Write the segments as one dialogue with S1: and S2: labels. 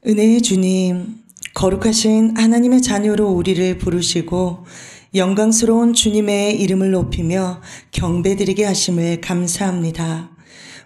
S1: 은혜의 주님, 거룩하신 하나님의 자녀로 우리를 부르시고 영광스러운 주님의 이름을 높이며 경배드리게 하심을 감사합니다.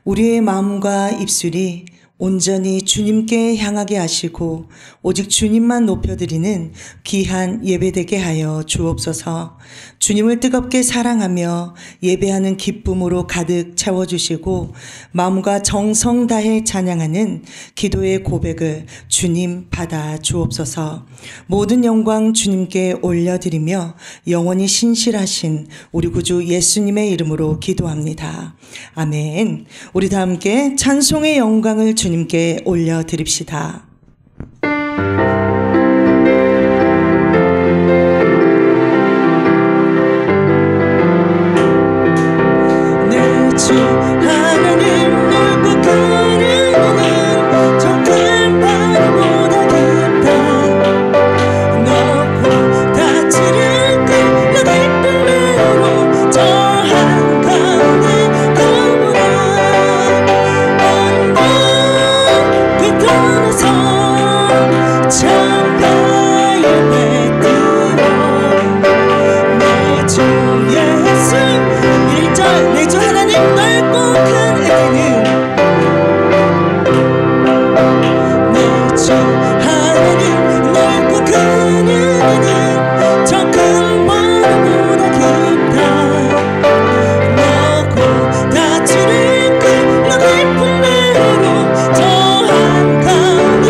S1: 우리의 마음과 입술이 온전히 주님께 향하게 하시고 오직 주님만 높여드리는 귀한 예배되게 하여 주옵소서. 주님을 뜨겁게 사랑하며 예배하는 기쁨으로 가득 채워주시고 마음과 정성 다해 찬양하는 기도의 고백을 주님 받아 주옵소서. 모든 영광 주님께 올려드리며 영원히 신실하신 우리 구주 예수님의 이름으로 기도합니다. 아멘. 우리 다 함께 찬송의 영광을 주님께 올려드립시다. 내 주 하나님 넓고 큰 은혜는 저 큰 바다보다 깊다. 높고 다치를 끌려 기쁨으로 저 한가운데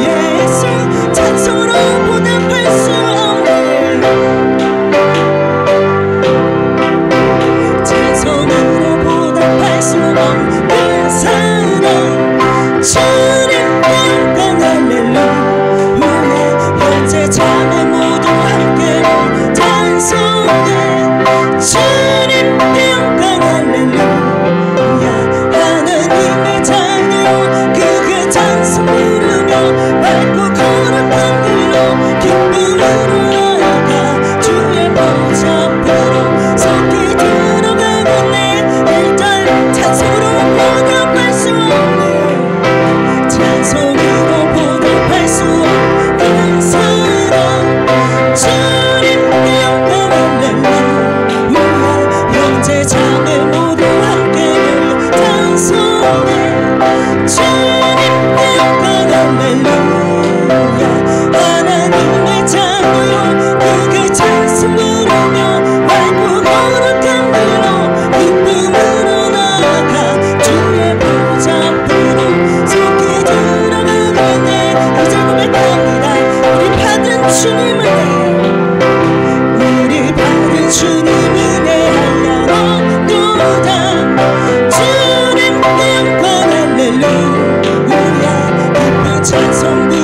S1: 예수 찬송으로 보답할 수 없네 찬송으로 보답할 수 없는 그 사랑 주님 영광 할렐루야 현재 참에 모두 함께로 찬송해 주님 영광 할렐루야 하나님의 자녀요 그의 찬송 부르며 밝고 거룩한 길로 기쁨으로 나아가 주의 보좌 앞으로 속히 들어가겠네 일절 찬송으로 보답할 수 없는 찬송으로 보답할 수 없는 사랑 주님 영광 할렐루야 형제 자매 모두 함께 찬송해 주님 영광 할렐루야 하나님의 자녀요 그의 찬송 부르며 밝고 거룩한 길로 기쁨으로 나아가 주의 보좌 앞으로 속히 들어가겠네 이제 고백합니다 우리 받은 주님을 우리 받은 주님 은혜 하려노다 주님 영광 할렐루야 기쁜 찬송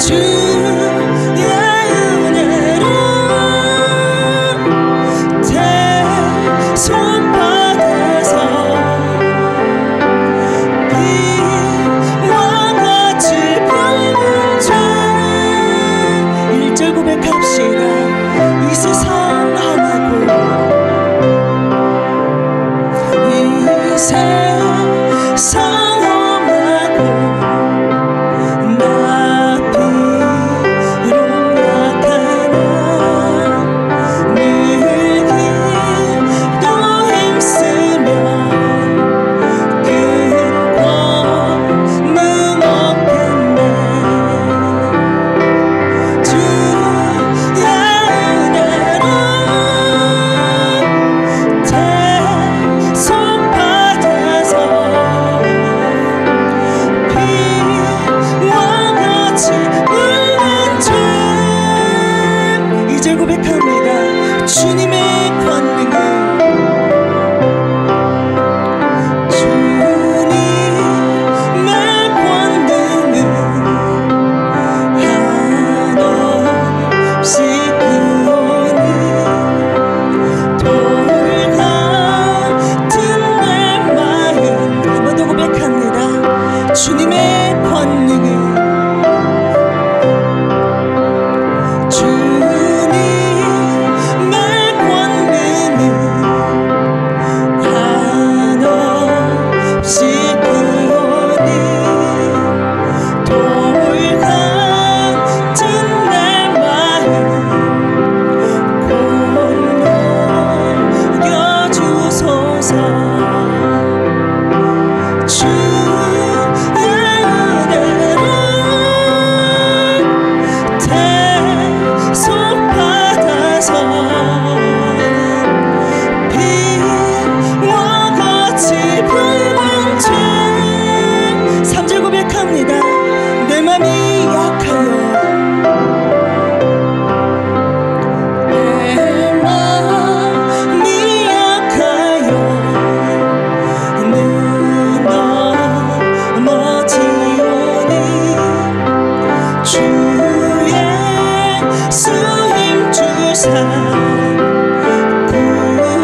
S1: 주의 은혜로 대속받아서 비와 같이 밟은 죄 1절 고백합시다. 이 세상 험하고 이 세상 험하고 나 비록 약하나 늘 기도 힘쓰면 큰 권능 얻겠네. 주의 은혜로 대속받아서 비와 같이 흐른 죄 2절 고백합니다. 주님의 권능은 한없이 구원이 돌 같은 내 마음 한 번 더 고백합니다. 주님의 권능은 주님의 권능은 한없이 구원이 돌 같은 내 마음 공로여주소서. 주의 은혜로 대속받아서 비와 같이 밟은 죄 3절 고백합니다. 내 맘이 약하여 내 맘이 약하여 눈 넘어지오니 주의 수 힘주사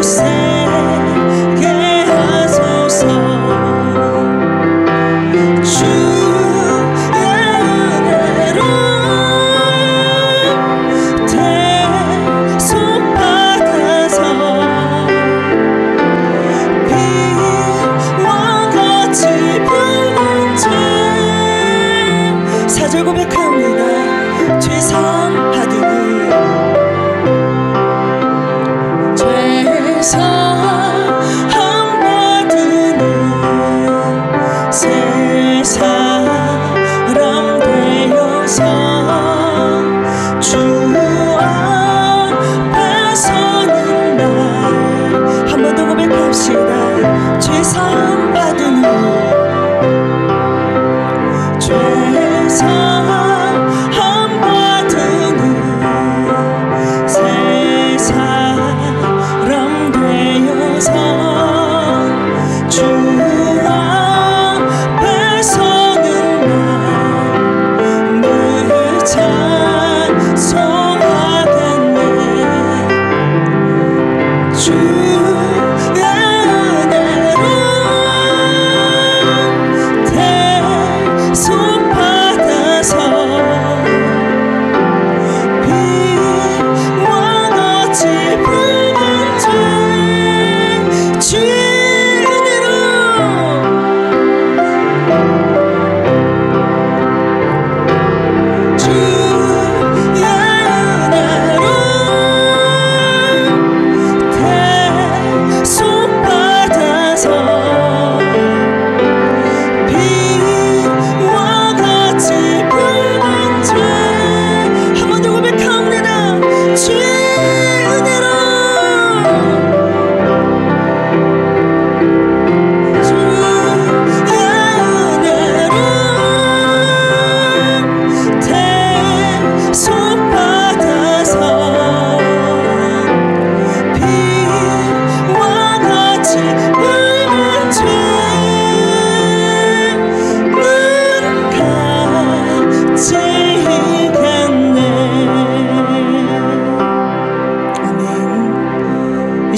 S1: 굳세게 하소서. 주의 은혜로 대속받아서 비와 같이 밟은 죄 4절 고백합니다. 죄상 받으니 죄상 받으니 새 사람 되어서 주 앞에 서는 날 한 번 더 고백합시다. 죄상 받으니 죄상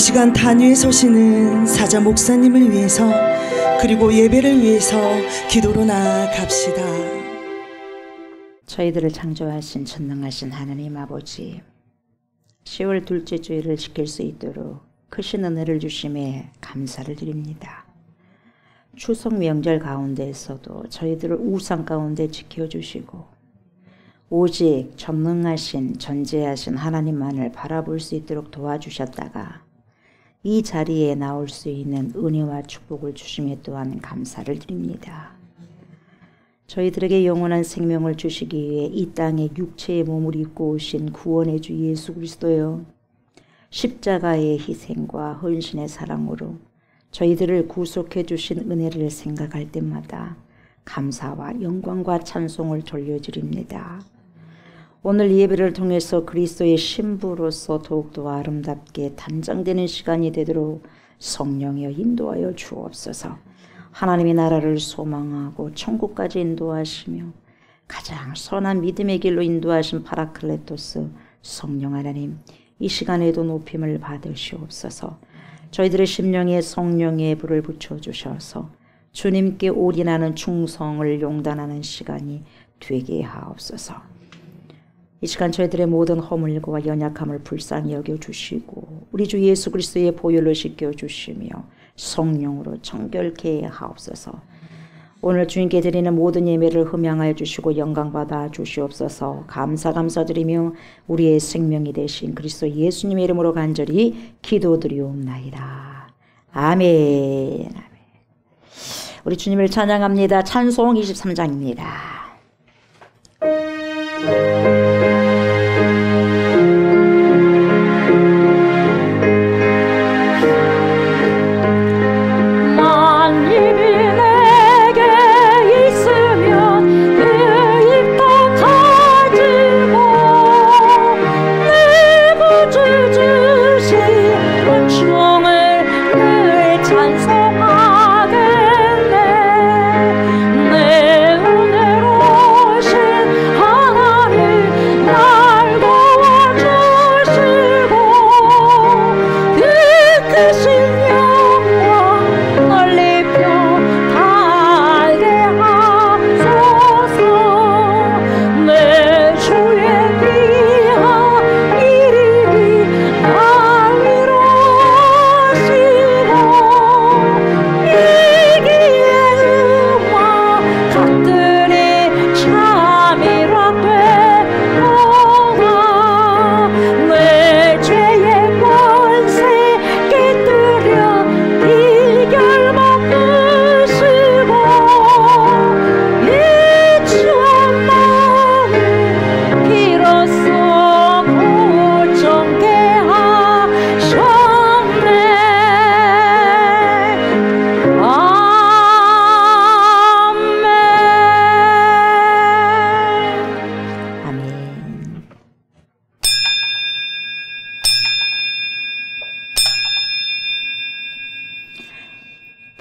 S1: 시간 단위에 서시는 사자 목사님을 위해서 그리고 예배를 위해서 기도로 나아갑시다.
S2: 저희들을 창조하신 전능하신 하나님 아버지, 10월 둘째 주일을 지킬 수 있도록 크신 은혜를 주심에 감사를 드립니다. 추석 명절 가운데에서도 저희들을 우상 가운데 지켜주시고 오직 전능하신 전지하신 하나님만을 바라볼 수 있도록 도와주셨다가 이 자리에 나올 수 있는 은혜와 축복을 주심에 또한 감사를 드립니다. 저희들에게 영원한 생명을 주시기 위해 이 땅에 육체의 몸을 입고 오신 구원의 주 예수 그리스도여, 십자가의 희생과 헌신의 사랑으로 저희들을 구속해 주신 은혜를 생각할 때마다 감사와 영광과 찬송을 돌려드립니다. 오늘 예배를 통해서 그리스도의 신부로서 더욱더 아름답게 단장되는 시간이 되도록 성령이여 인도하여 주옵소서. 하나님의 나라를 소망하고 천국까지 인도하시며 가장 선한 믿음의 길로 인도하신 파라클레토스 성령 하나님, 이 시간에도 높임을 받으시옵소서. 저희들의 심령에 성령의 불을 붙여주셔서 주님께 올인하는 충성을 용단하는 시간이 되게 하옵소서. 이 시간 저희들의 모든 허물과 연약함을 불쌍히 여겨주시고 우리 주 예수 그리스도의 보혈로 씻겨주시며 성령으로 정결케 하옵소서. 오늘 주님께 드리는 모든 예배를 흠양하여 주시고 영광받아 주시옵소서. 감사드리며 우리의 생명이 되신 그리스도 예수님의 이름으로 간절히 기도드리옵나이다. 아멘. 우리 주님을 찬양합니다. 찬송 23장입니다.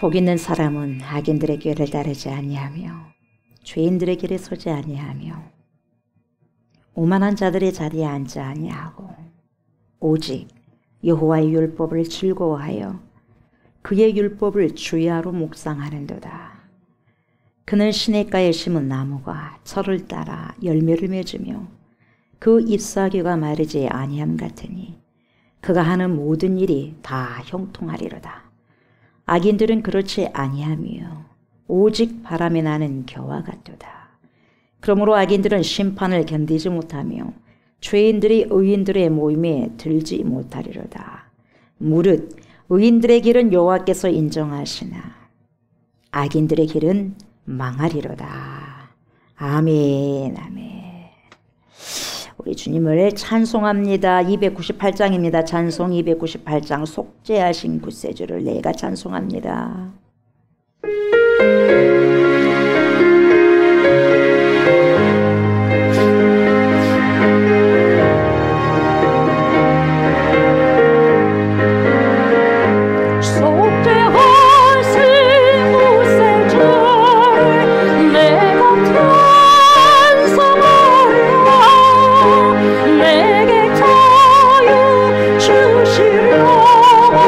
S2: 복 있는 사람은 악인들의 꾀를 따르지 아니하며 죄인들의 길에 서지 아니하며 오만한 자들의 자리에 앉지 아니하고 오직 여호와의 율법을 즐거워하여 그의 율법을 주야로 묵상하는도다. 그는 시냇가에 심은 나무가 철을 따라 열매를 맺으며 그 잎사귀가 마르지 아니함 같으니 그가 하는 모든 일이 다 형통하리로다. 악인들은 그렇지 아니하며 오직 바람에 나는 겨와 같도다. 그러므로 악인들은 심판을 견디지 못하며 죄인들이 의인들의 모임에 들지 못하리로다. 무릇 의인들의 길은 여호와께서 인정하시나 악인들의 길은 망하리로다. 아멘. 아멘. 우리 주님을 찬송합니다. 298장입니다. 찬송 298장 속죄하신 구세주를 내가 찬송합니다.
S3: 주시려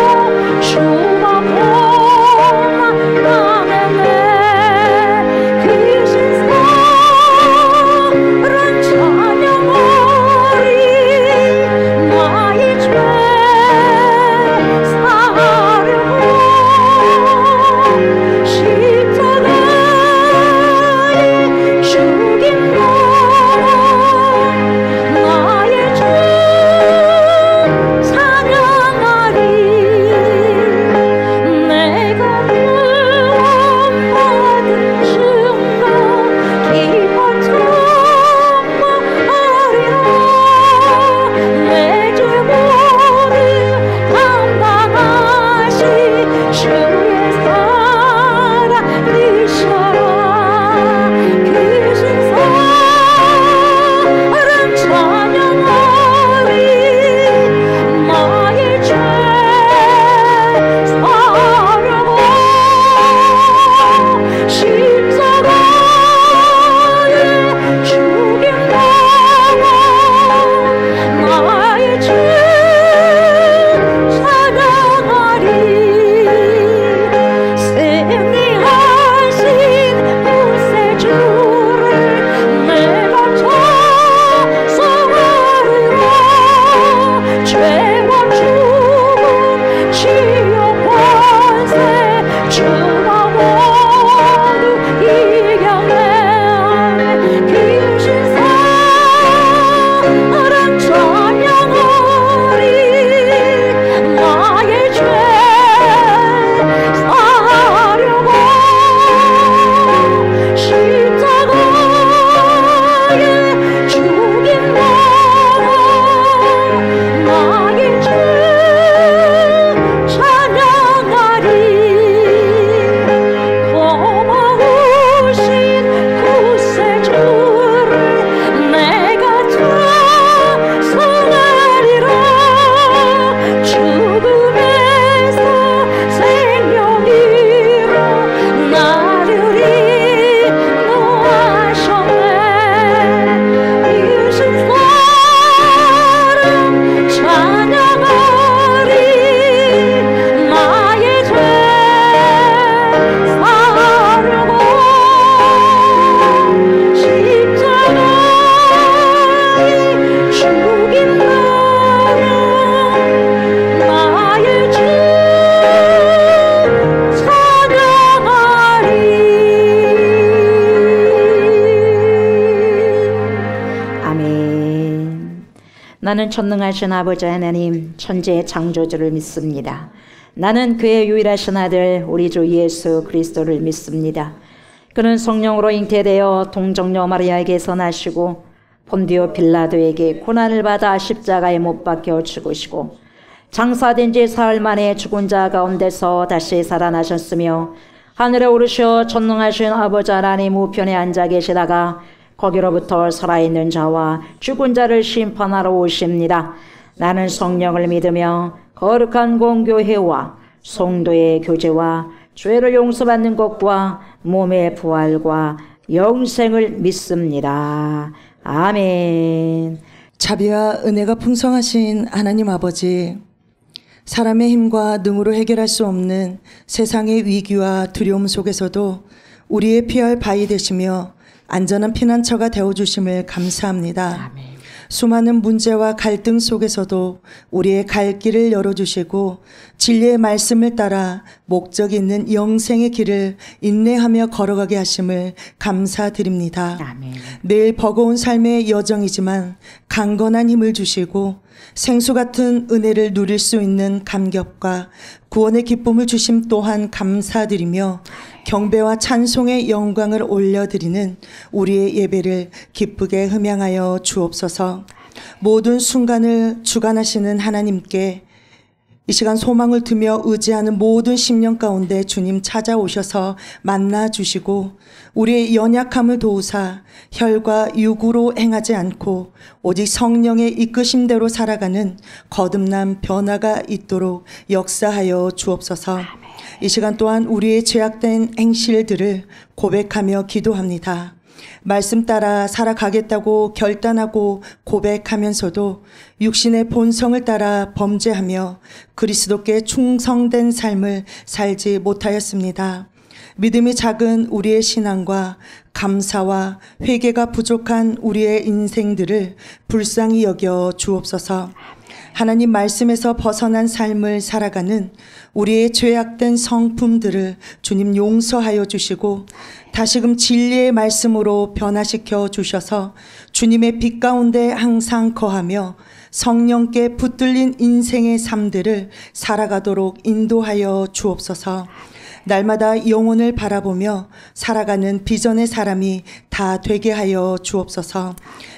S2: 나는 전능하신 아버지 하나님, 천지의 창조주를 믿습니다. 나는 그의 유일하신 아들 우리 주 예수 그리스도를 믿습니다. 그는 성령으로 잉태되어 동정녀 마리아에게서 나시고 본디오 빌라도에게 고난을 받아 십자가에 못 박혀 죽으시고 장사된 지 사흘 만에 죽은 자 가운데서 다시 살아나셨으며 하늘에 오르셔 전능하신 아버지 하나님 우편에 앉아 계시다가 거기로부터 살아있는 자와 죽은 자를 심판하러 오십니다. 나는 성령을 믿으며 거룩한 공교회와 성도의 교제와 죄를 용서받는 것과 몸의 부활과 영생을 믿습니다. 아멘.
S1: 자비와 은혜가 풍성하신 하나님 아버지, 사람의 힘과 능으로 해결할 수 없는 세상의 위기와 두려움 속에서도 우리의 피할 바위 되시며 안전한 피난처가 되어주심을 감사합니다.
S2: 아멘.
S1: 수많은 문제와 갈등 속에서도 우리의 갈 길을 열어주시고 진리의 말씀을 따라 목적 있는 영생의 길을 인내하며 걸어가게 하심을 감사드립니다.
S2: 아멘.
S1: 매일 버거운 삶의 여정이지만 강건한 힘을 주시고 생수 같은 은혜를 누릴 수 있는 감격과 구원의 기쁨을 주심 또한 감사드리며 경배와 찬송의 영광을 올려드리는 우리의 예배를 기쁘게 흠양하여 주옵소서. 모든 순간을 주관하시는 하나님께 이 시간 소망을 두며 의지하는 모든 심령 가운데 주님 찾아오셔서 만나주시고 우리의 연약함을 도우사 혈과 육으로 행하지 않고 오직 성령의 이끄심대로 살아가는 거듭난 변화가 있도록 역사하여 주옵소서. 이 시간 또한 우리의 죄악된 행실들을 고백하며 기도합니다. 말씀 따라 살아가겠다고 결단하고 고백하면서도 육신의 본성을 따라 범죄하며 그리스도께 충성된 삶을 살지 못하였습니다. 믿음이 작은 우리의 신앙과 감사와 회개가 부족한 우리의 인생들을 불쌍히 여겨 주옵소서. 하나님 말씀에서 벗어난 삶을 살아가는 우리의 죄악된 성품들을 주님 용서하여 주시고 다시금 진리의 말씀으로 변화시켜 주셔서 주님의 빛 가운데 항상 거하며 성령께 붙들린 인생의 삶들을 살아가도록 인도하여 주옵소서. 날마다 영혼을 바라보며 살아가는 비전의 사람이 다 되게 하여 주옵소서.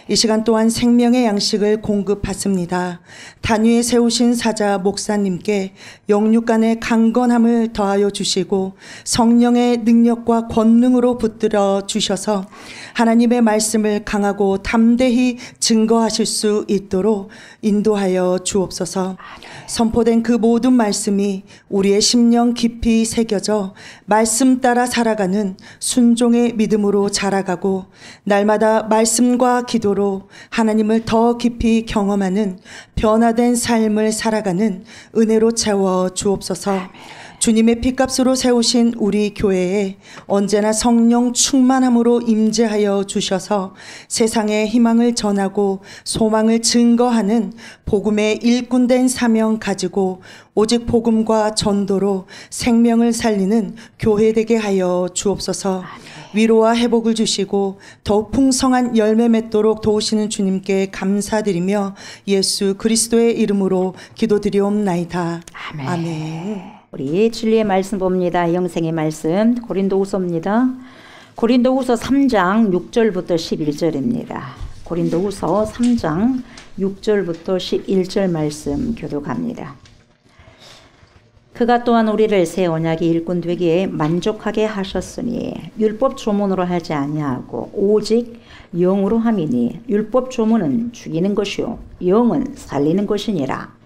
S1: 이 시간 또한 생명의 양식을 공급받습니다. 단위에 세우신 사자 목사님께 영육간의 강건함을 더하여 주시고 성령의 능력과 권능으로 붙들어 주셔서 하나님의 말씀을 강하고 담대히 증거하실 수 있도록 인도하여 주옵소서. 선포된 그 모든 말씀이 우리의 심령 깊이 새겨져 말씀 따라 살아가는 순종의 믿음으로 자라가고 날마다 말씀과 기도로 하나님을 더 깊이 경험하는 변화된 삶을 살아가는 은혜로 채워 주옵소서. 주님의 피값으로 세우신 우리 교회에 언제나 성령 충만함으로 임재하여 주셔서 세상에 희망을 전하고 소망을 증거하는 복음의 일꾼된 사명 가지고 오직 복음과 전도로 생명을 살리는 교회 되게 하여 주옵소서. 위로와 회복을 주시고 더욱 풍성한 열매 맺도록 도우시는 주님께 감사드리며 예수 그리스도의 이름으로 기도드리옵나이다.
S2: 아멘.
S1: 아멘.
S2: 우리 진리의 말씀 봅니다. 영생의 말씀 고린도후서입니다. 고린도후서 3장 6절부터 11절입니다. 고린도후서 3장 6절부터 11절 말씀 교독합니다. 그가 또한 우리를 새 언약의 일꾼 되기에 만족하게 하셨으니 율법 조문으로 하지 아니하고 오직 영으로 함이니 율법 조문은 죽이는 것이요 영은 살리는 것이니라.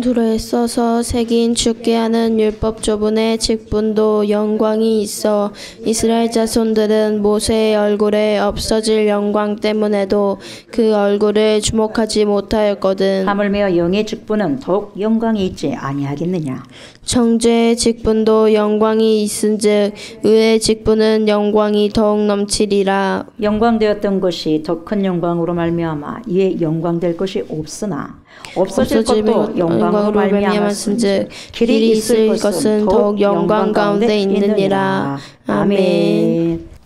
S3: 돌에 써서 새긴 죽게 하는 율법 조문의 직분도 영광이 있어 이스라엘 자손들은 모세의 얼굴에 없어질 영광 때문에도 그 얼굴을 주목하지 못하였거든.
S2: 하물며 영의 직분은 더욱 영광이 있지 아니하겠느냐.
S3: 정죄의 직분도 영광이 있은즉 의의 직분은 영광이 더욱 넘치리라.
S2: 영광되었던 것이 더 큰 영광으로 말미암아 이에 영광될 것이 없으나 없어질 것도 영광으로 말미암았은즉 길이 있을 것은 더욱 영광 가운데 있느니라. 아멘.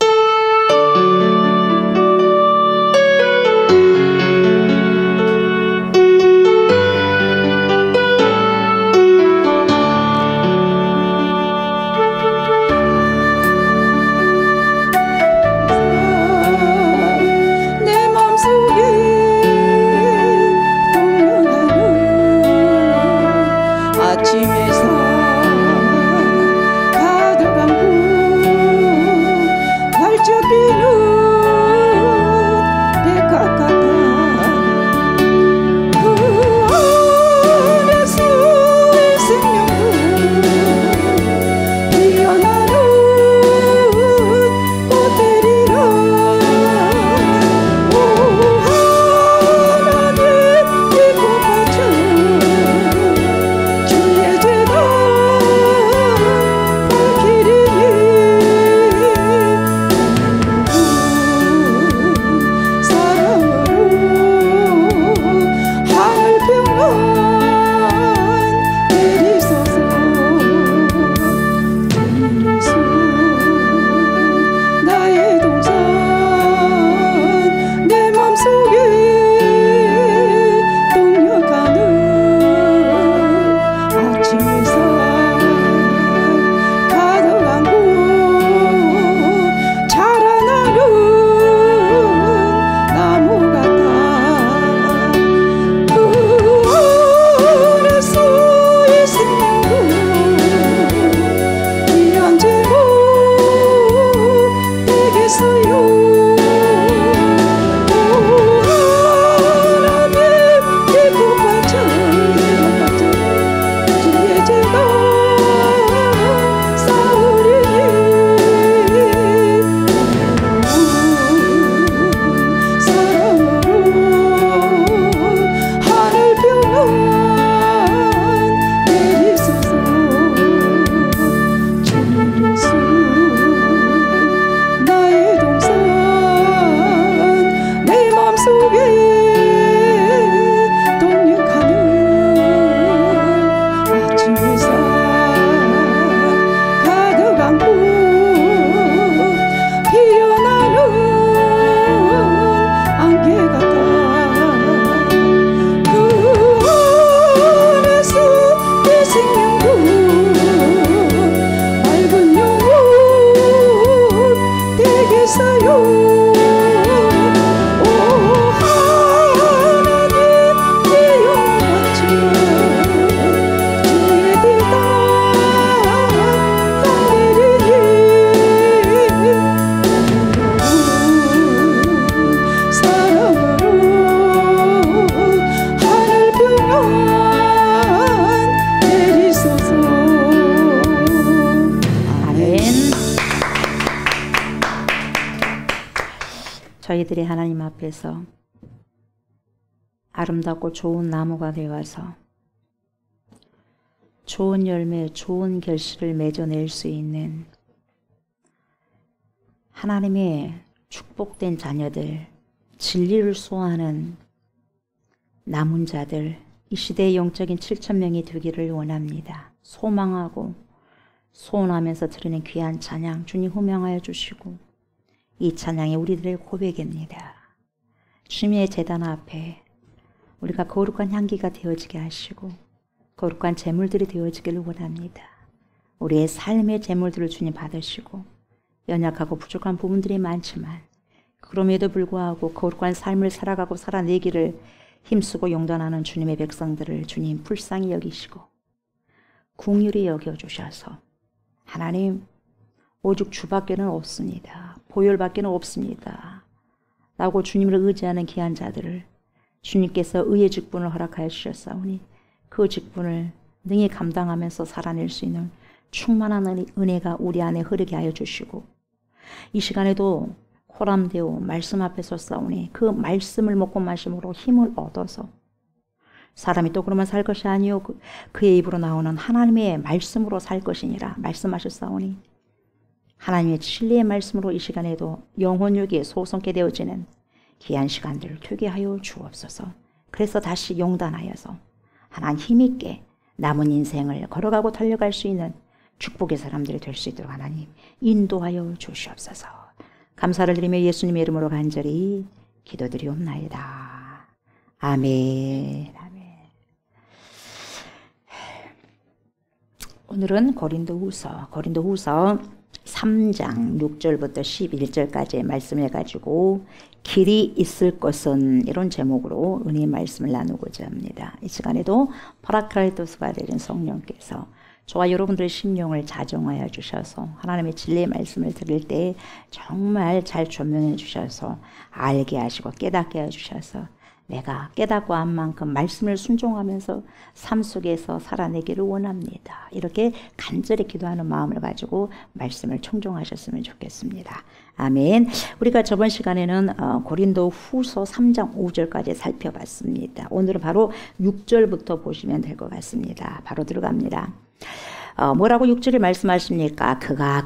S2: 저희들이 하나님 앞에서 아름답고 좋은 나무가 되어서 좋은 열매, 좋은 결실을 맺어낼 수 있는 하나님의 축복된 자녀들, 진리를 소화하는 남은 자들, 이 시대의 영적인 7,000명이 되기를 원합니다. 소망하고 소원하면서 드리는 귀한 찬양 주님 호명하여 주시고, 이 찬양이 우리들의 고백입니다. 주님의 제단 앞에 우리가 거룩한 향기가 되어지게 하시고 거룩한 제물들이 되어지기를 원합니다. 우리의 삶의 제물들을 주님 받으시고, 연약하고 부족한 부분들이 많지만 그럼에도 불구하고 거룩한 삶을 살아가고 살아내기를 힘쓰고 용단하는 주님의 백성들을 주님 불쌍히 여기시고 긍휼히 여겨주셔서, 하나님 오직 주밖에는 없습니다. 보혈밖에는 없습니다 라고 주님을 의지하는 귀한 자들을 주님께서 의의 직분을 허락하여 주셨사오니 그 직분을 능히 감당하면서 살아낼 수 있는 충만한 은혜가 우리 안에 흐르게 하여 주시고, 이 시간에도 호람되어 말씀 앞에 섰사오니 그 말씀을 먹고 마심으로 힘을 얻어서 사람이 또 그러면 살 것이 아니요 그의 입으로 나오는 하나님의 말씀으로 살 것이니라 말씀하셨사오니, 하나님의 진리의 말씀으로 이 시간에도 영혼육이 소성케 되어지는 귀한 시간들을 되게 하여 주옵소서. 그래서 다시 용단하여서 하나님 힘있게 남은 인생을 걸어가고 달려갈 수 있는 축복의 사람들이 될 수 있도록 하나님 인도하여 주시옵소서. 감사를 드리며 예수님의 이름으로 간절히 기도드리옵나이다. 아멘. 아멘. 오늘은 고린도후서 3장 6절부터 11절까지의 말씀을 가지고 길이 있을 것은, 이런 제목으로 은혜의 말씀을 나누고자 합니다. 이 시간에도 파라클라이토스가 되는 성령께서 저와 여러분들의 심령을 자정하여 주셔서 하나님의 진리의 말씀을 들을 때 정말 잘 조명해 주셔서 알게 하시고 깨닫게 해주셔서 내가 깨닫고 한 만큼 말씀을 순종하면서 삶 속에서 살아내기를 원합니다. 이렇게 간절히 기도하는 마음을 가지고 말씀을 청종하셨으면 좋겠습니다. 아멘. 우리가 저번 시간에는 고린도 후서 3장 5절까지 살펴봤습니다. 오늘은 바로 6절부터 보시면 될 것 같습니다. 바로 들어갑니다. 뭐라고 6절에 말씀하십니까? 그가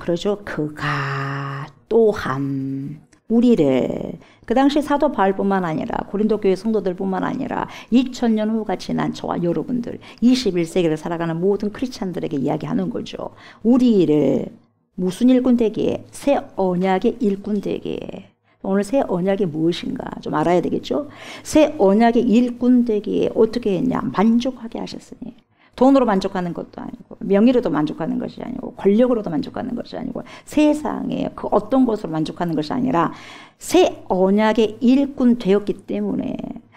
S2: 또한 우리를, 그 당시 사도 바울뿐만 아니라 고린도 교회 성도들뿐만 아니라 2000년 후가 지난 저와 여러분들 21세기를 살아가는 모든 크리스찬들에게 이야기하는 거죠. 우리를 무슨 일꾼 되기에? 새 언약의 일꾼 되기에. 오늘 새 언약이 무엇인가 좀 알아야 되겠죠. 새 언약의 일꾼 되기에 어떻게 했냐? 만족하게 하셨으니. 돈으로 만족하는 것도 아니고, 명예로도 만족하는 것이 아니고, 권력으로도 만족하는 것이 아니고, 세상의 그 어떤 것으로 만족하는 것이 아니라 새 언약의 일꾼 되었기 때문에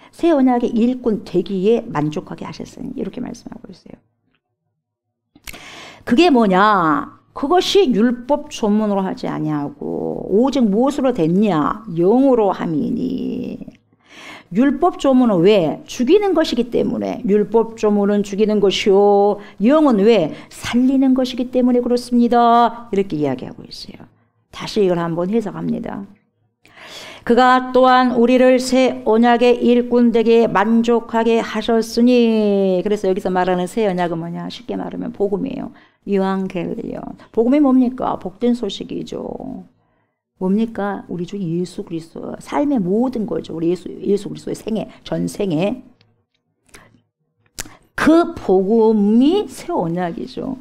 S2: 새 언약의 일꾼 되기에 만족하게 하셨으니, 이렇게 말씀하고 있어요. 그게 뭐냐? 그것이 율법 조문으로 하지 아니하고 오직 무엇으로 됐냐? 영으로 함이니. 율법 조문은 왜? 죽이는 것이기 때문에. 율법 조문은 죽이는 것이요, 영은 왜? 살리는 것이기 때문에 그렇습니다. 이렇게 이야기하고 있어요. 다시 이걸 한번 해석합니다. 그가 또한 우리를 새 언약의 일꾼 되게 만족하게 하셨으니. 그래서 여기서 말하는 새 언약은 뭐냐? 쉽게 말하면 복음이에요. 유앙겔리온. 복음이 뭡니까? 복된 소식이죠. 뭡니까? 우리 주 예수 그리스도 삶의 모든 거죠. 우리 예수 그리스도의 생애, 전생에 그 복음이 새 언약이죠.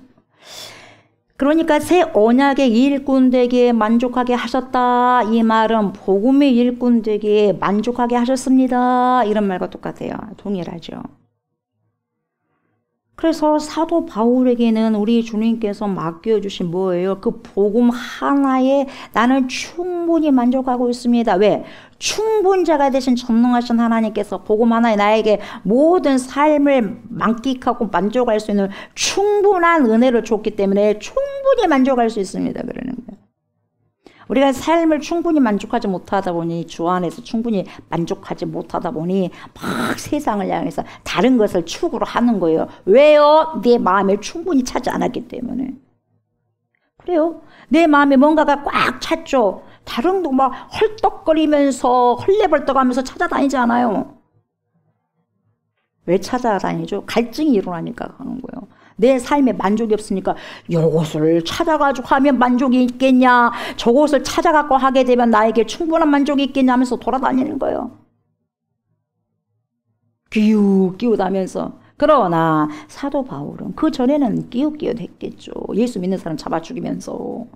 S2: 그러니까 새 언약의 일꾼 되기에 만족하게 하셨다. 이 말은 복음의 일꾼 되기에 만족하게 하셨습니다. 이런 말과 똑같아요. 동일하죠. 그래서 사도 바울에게는 우리 주님께서 맡겨주신 뭐예요? 그 복음 하나에 나는 충분히 만족하고 있습니다. 왜? 충분자가 되신 전능하신 하나님께서 복음 하나에 나에게 모든 삶을 만끽하고 만족할 수 있는 충분한 은혜를 줬기 때문에 충분히 만족할 수 있습니다. 그러는 거예요. 우리가 삶을 충분히 만족하지 못하다 보니, 주 안에서 충분히 만족하지 못하다 보니 막 세상을 향해서 다른 것을 추구를 하는 거예요. 왜요? 내 마음에 충분히 차지 않았기 때문에. 그래요. 내 마음에 뭔가가 꽉 찼죠. 다른 거 막 헐떡거리면서 헐레벌떡하면서 찾아다니지 않아요. 왜 찾아다니죠? 갈증이 일어나니까 가는 거예요. 내 삶에 만족이 없으니까 이것을 찾아가지고 하면 만족이 있겠냐, 저것을 찾아갖고 하게 되면 나에게 충분한 만족이 있겠냐 하면서 돌아다니는 거예요. 끼우다면서. 그러나 사도 바울은 그 전에는 끼우했겠죠. 예수 믿는 사람 잡아 죽이면서.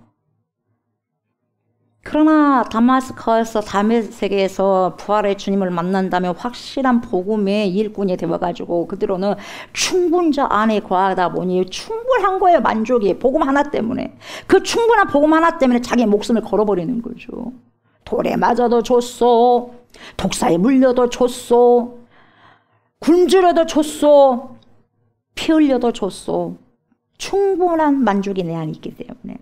S2: 그러나 다마스커스 다메섹에서 부활의 주님을 만난 다음에 확실한 복음의 일꾼이 되어가지고 그대로는 충분자 안에 거하다 보니 충분한 거예요. 만족이. 복음 하나 때문에. 그 충분한 복음 하나 때문에 자기 목숨을 걸어버리는 거죠. 돌에 맞아도 줬소, 독사에 물려도 줬소, 굶주려도 줬소, 피 흘려도 줬소. 충분한 만족이 내 안에 있기 때문에.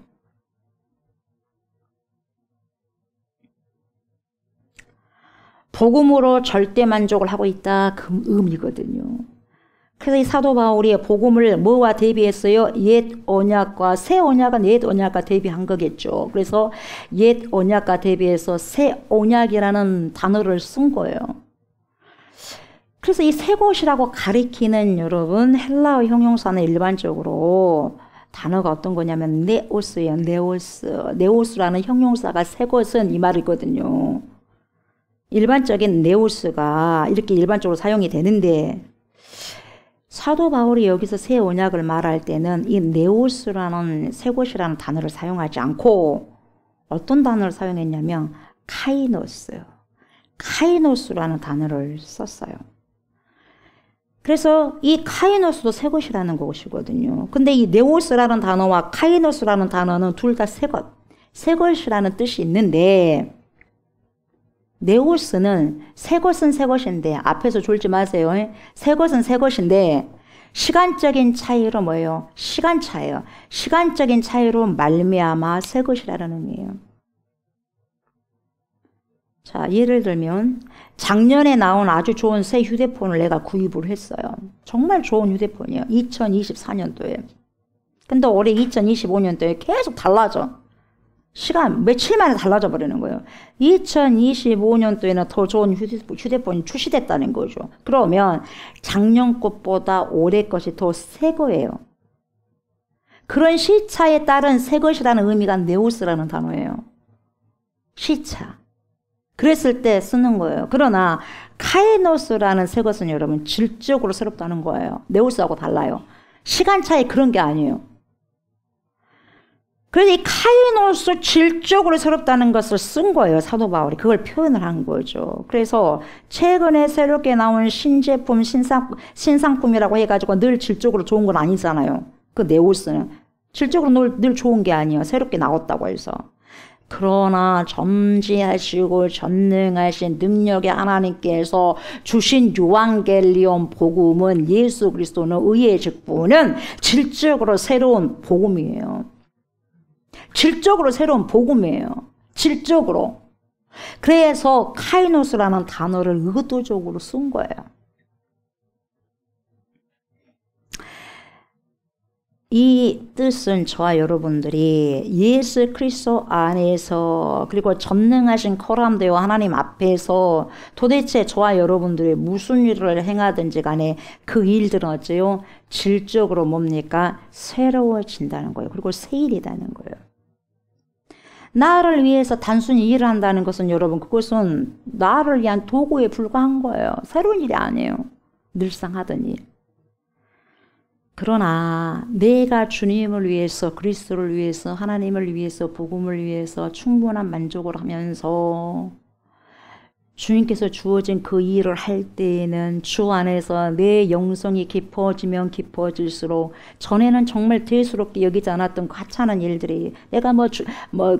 S2: 복음으로 절대 만족을 하고 있다, 그 의미거든요. 그래서 이 사도 바울이 복음을 뭐와 대비했어요? 옛 언약과 새 언약은 옛 언약과 대비한 거겠죠. 그래서 옛 언약과 대비해서 새 언약이라는 단어를 쓴 거예요. 그래서 이 새 것이라고 가리키는 여러분 헬라어 형용사는 일반적으로 단어가 어떤 거냐면 네오스예요. 네오스라는 형용사가 새 것은 이 말이거든요. 일반적인 네오스가 이렇게 일반적으로 사용이 되는데 사도 바울이 여기서 새 언약을 말할 때는 이 네오스라는 새 것이라는 단어를 사용하지 않고 어떤 단어를 사용했냐면 카이노스라는 단어를 썼어요. 그래서 이 카이노스도 새 것이라는 것이거든요. 근데 이 네오스라는 단어와 카이노스라는 단어는 둘 다 새 것이라는 뜻이 있는데 네오스는 새 것은 새 것인데 앞에서 졸지 마세요. 새 것은 새 것인데 시간적인 차이로 뭐예요? 시간차예요. 시간적인 차이로 말미암아 새 것이라는 의미예요. 자, 예를 들면 작년에 나온 아주 좋은 새 휴대폰을 내가 구입을 했어요. 정말 좋은 휴대폰이에요. 2024년도에. 근데 올해 2025년도에 계속 달라져. 시간 며칠 만에 달라져 버리는 거예요. 2025년도에는 더 좋은 휴대폰이 출시됐다는 거죠. 그러면 작년 것보다 올해 것이 더 새 거예요. 그런 시차에 따른 새 것이라는 의미가 네오스라는 단어예요. 시차. 그랬을 때 쓰는 거예요. 그러나 카이노스라는 새 것은 여러분 질적으로 새롭다는 거예요. 네오스하고 달라요. 시간 차이 그런 게 아니에요. 그래서 이 카이노스 질적으로 새롭다는 것을 쓴 거예요. 사도 바울이. 그걸 표현을 한 거죠. 그래서 최근에 새롭게 나온 신제품, 신상품이라고 해가지고 늘 질적으로 좋은 건 아니잖아요. 그 네오스는. 질적으로 늘 좋은 게 아니에요. 새롭게 나왔다고 해서. 그러나 점지하시고 전능하신 능력의 하나님께서 주신 유앙겔리온 복음은 예수 그리스도는 의의 직분은 질적으로 새로운 복음이에요. 질적으로 새로운 복음이에요. 질적으로. 그래서 카이노스라는 단어를 의도적으로 쓴 거예요. 이 뜻은 저와 여러분들이 예수 그리스도 안에서 그리고 전능하신 커람되어 하나님 앞에서 도대체 저와 여러분들이 무슨 일을 행하든지 간에 그 일들은 어째요? 질적으로 뭡니까? 새로워진다는 거예요. 그리고 새 일이라는 거예요. 나를 위해서 단순히 일을 한다는 것은 여러분 그것은 나를 위한 도구에 불과한 거예요. 새로운 일이 아니에요. 늘상 하던 일. 그러나 내가 주님을 위해서 그리스도를 위해서 하나님을 위해서 복음을 위해서 충분한 만족을 하면서 주님께서 주어진 그 일을 할 때에는 주 안에서 내 영성이 깊어지면 깊어질수록 전에는 정말 대수롭게 여기지 않았던 그 하찮은 일들이 내가 뭐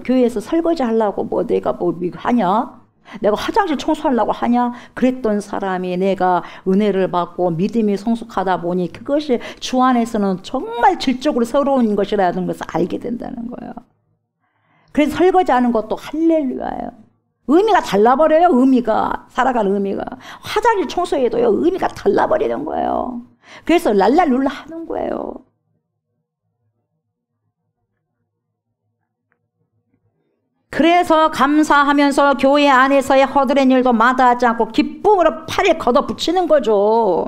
S2: 교회에서 설거지 하려고 내가 하냐? 내가 화장실 청소하려고 하냐? 그랬던 사람이 내가 은혜를 받고 믿음이 성숙하다 보니 그것이 주 안에서는 정말 질적으로 새로운 것이라는 것을 알게 된다는 거예요. 그래서 설거지하는 것도 할렐루야예요. 의미가 달라버려요. 의미가 살아가는 의미가. 화장실 청소해도요. 의미가 달라버리는 거예요. 그래서 랄랄룰라 하는 그래서 감사하면서 교회 안에서의 허드렛 일도 마다하지 않고 기쁨으로 팔을 걷어붙이는 거죠.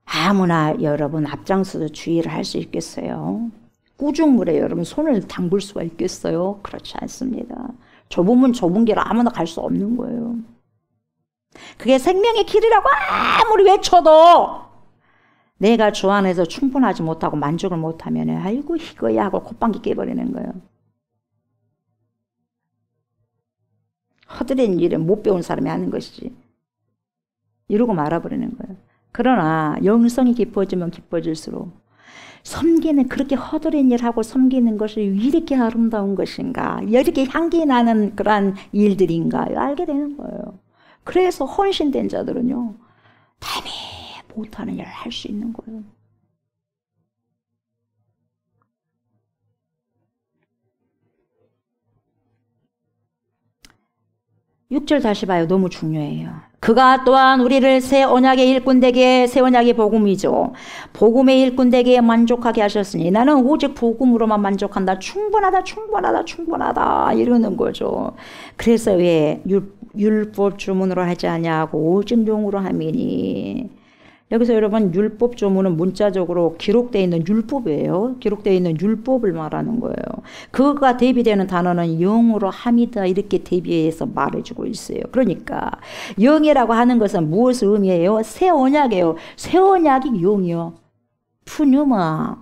S2: 아무나 여러분 앞장서서 주의를 할 수 있겠어요? 꾸중물에 여러분 손을 담글 수가 있겠어요? 그렇지 않습니다. 좁은 문 좁은 길 아무나 갈 수 없는 거예요. 그게 생명의 길이라고 아무리 외쳐도 내가 주 안에서 충분하지 못하고 만족을 못하면 아이고 이거야 하고 콧방귀 깨버리는 거예요. 허드렛 일에 못 배운 사람이 하는 것이지. 이러고 말아버리는 거예요. 그러나 영성이 깊어지면 깊어질수록 섬기는 그렇게 허드렛 일하고 섬기는 것이 이렇게 아름다운 것인가, 이렇게 향기 나는 그러한 일들인가 알게 되는 거예요. 그래서 헌신된 자들은요, 남이 못하는 일을 할 수 있는 거예요. 육 절 다시 봐요. 너무 중요해요. 그가 또한 우리를 새 언약의 일꾼 되게, 새 언약의 복음이죠. 복음의 일꾼 되게 만족하게 하셨으니 나는 오직 복음으로만 만족한다. 충분하다, 충분하다, 충분하다 이러는 거죠. 그래서 왜 율법 주문으로 하지 아니하고 오직 용으로 함이니. 여기서 여러분 율법 조문은 문자적으로 기록되어 있는 율법이에요. 기록되어 있는 율법을 말하는 거예요. 그가 대비되는 단어는 영으로 함이다 이렇게 대비해서 말해주고 있어요. 그러니까 영이라고 하는 것은 무엇을 의미해요? 새 언약이에요. 새 언약이 영이요. 푸뉴마.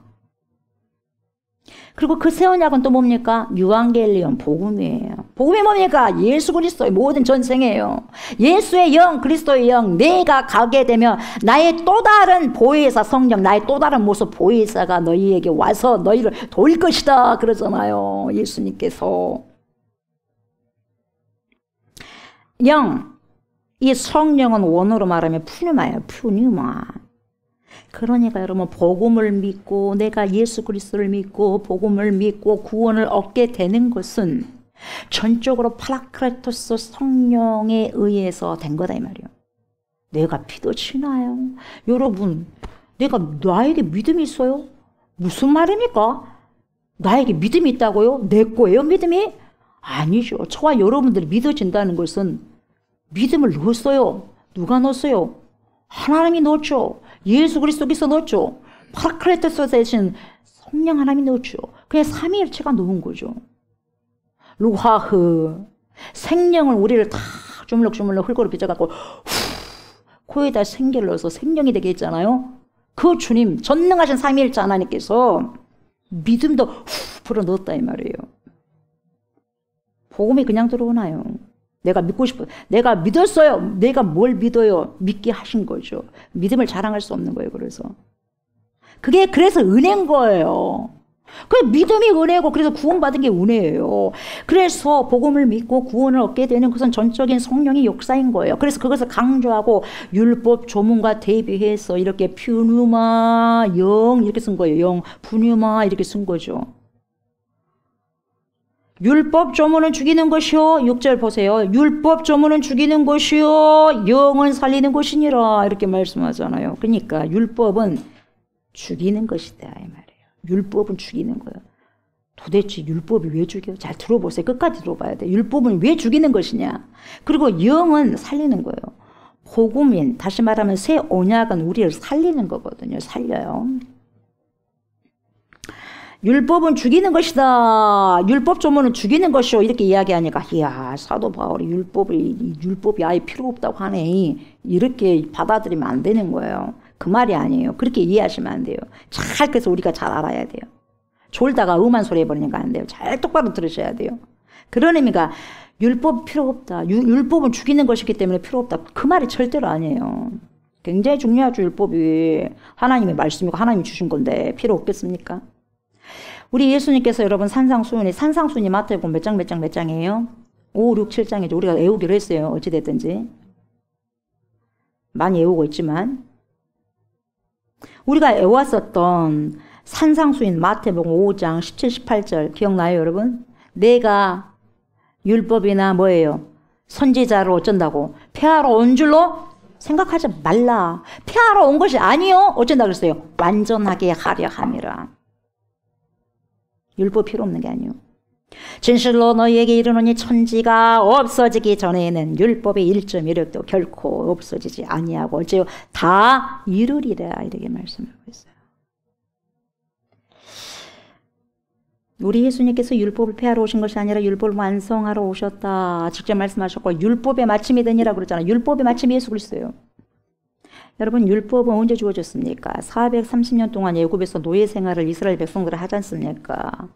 S2: 그리고 그 새 언약은 또 뭡니까? 유앙겔리온, 복음이에요. 복음이 뭡니까? 예수 그리스도의 모든 전생이에요. 예수의 영, 그리스도의 영, 내가 가게 되면 나의 또 다른 보혜사 성령, 나의 또 다른 모습 보혜사가 너희에게 와서 너희를 도울 것이다 그러잖아요. 예수님께서. 영, 이 성령은 원어로 말하면 푸뉴마예요. 푸뉴마. 그러니까 여러분 복음을 믿고 내가 예수 그리스도를 믿고 복음을 믿고 구원을 얻게 되는 것은 전적으로 파라크레토스 성령에 의해서 된 거다 이 말이에요. 내가 믿어지나요? 여러분 내가 나에게 믿음이 있어요? 무슨 말입니까? 나에게 믿음이 있다고요? 내 거예요 믿음이? 아니죠. 저와 여러분들이 믿어진다는 것은 믿음을 넣었어요. 누가 넣었어요? 하나님이 넣었죠. 예수 그리스도께서 넣었죠. 파라클레토스 대신 성령 하나님이 넣었죠. 그냥 삼위일체가 넣은 거죠. 루하흐 생명을 우리를 다 주물럭주물럭 흙으로 빚어갖고 코에다 생기를 넣어서 생명이 되게 했잖아요. 그 주님 전능하신 삼위일체 하나님께서 믿음도 불어 넣었다 이 말이에요. 복음이 그냥 들어오나요? 내가 믿고 싶어요. 내가 믿었어요. 내가 뭘 믿어요? 믿게 하신 거죠. 믿음을 자랑할 수 없는 거예요. 그래서 그게 그래서 은혜인 거예요. 그 믿음이 은혜고 그래서 구원받은 게 은혜예요. 그래서 복음을 믿고 구원을 얻게 되는 것은 전적인 성령의 역사인 거예요. 그래서 그것을 강조하고 율법 조문과 대비해서 이렇게 푸뉴마 영 이렇게 쓴 거예요. 영 푸뉴마 이렇게 쓴 거죠. 율법 조문은 죽이는 것이요. 6절 보세요. 율법 조문은 죽이는 것이요. 영은 살리는 것이니라. 이렇게 말씀하잖아요. 그러니까 율법은 죽이는 것이다. 이 말이에요. 율법은 죽이는 거예요. 도대체 율법이 왜 죽여요? 잘 들어보세요. 끝까지 들어봐야 돼요. 율법은 왜 죽이는 것이냐. 그리고 영은 살리는 거예요. 복음인, 다시 말하면 새 언약은 우리를 살리는 거거든요. 살려요. 율법은 죽이는 것이다. 율법 조문은 죽이는 것이오. 이렇게 이야기하니까 이야 사도 바울이 율법이 아예 필요 없다고 하네. 이렇게 받아들이면 안 되는 거예요. 그 말이 아니에요. 그렇게 이해하시면 안 돼요. 잘 그래서 우리가 잘 알아야 돼요. 졸다가 음한 소리 해버리니까 안 돼요. 잘 똑바로 들으셔야 돼요. 그런 의미가 율법 필요 없다. 율법은 죽이는 것이기 때문에 필요 없다. 그 말이 절대로 아니에요. 굉장히 중요하죠. 율법이 하나님의 말씀이고 하나님이 주신 건데 필요 없겠습니까? 우리 예수님께서 여러분 산상수훈이 마태복음 몇 장이에요? 5, 6, 7장이죠. 우리가 외우기로 했어요. 어찌됐든지. 많이 외우고 있지만 우리가 외웠었던 산상수훈 마태복음 5장 17, 18절 기억나요 여러분? 내가 율법이나 뭐예요? 선지자를 어쩐다고? 폐하러 온 줄로 생각하지 말라. 폐하러 온 것이 아니요. 어쩐다 그랬어요? 완전하게 하려 함이라. 율법 필요 없는 게 아니에요. 진실로 너희에게 이르노니 천지가 없어지기 전에는 율법의 1.1획도 결코 없어지지 아니하고 어째요 다 이루리라 이렇게 말씀하고 있어요. 우리 예수님께서 율법을 폐하러 오신 것이 아니라 율법을 완성하러 오셨다. 직접 말씀하셨고 율법의 마침이 되니라고 그러잖아요. 율법의 마침이 예수 그리스도예요. 여러분 율법은 언제 주어졌습니까? 430년 동안 애굽에서 노예 생활을 이스라엘 백성들을 하지 않습니까?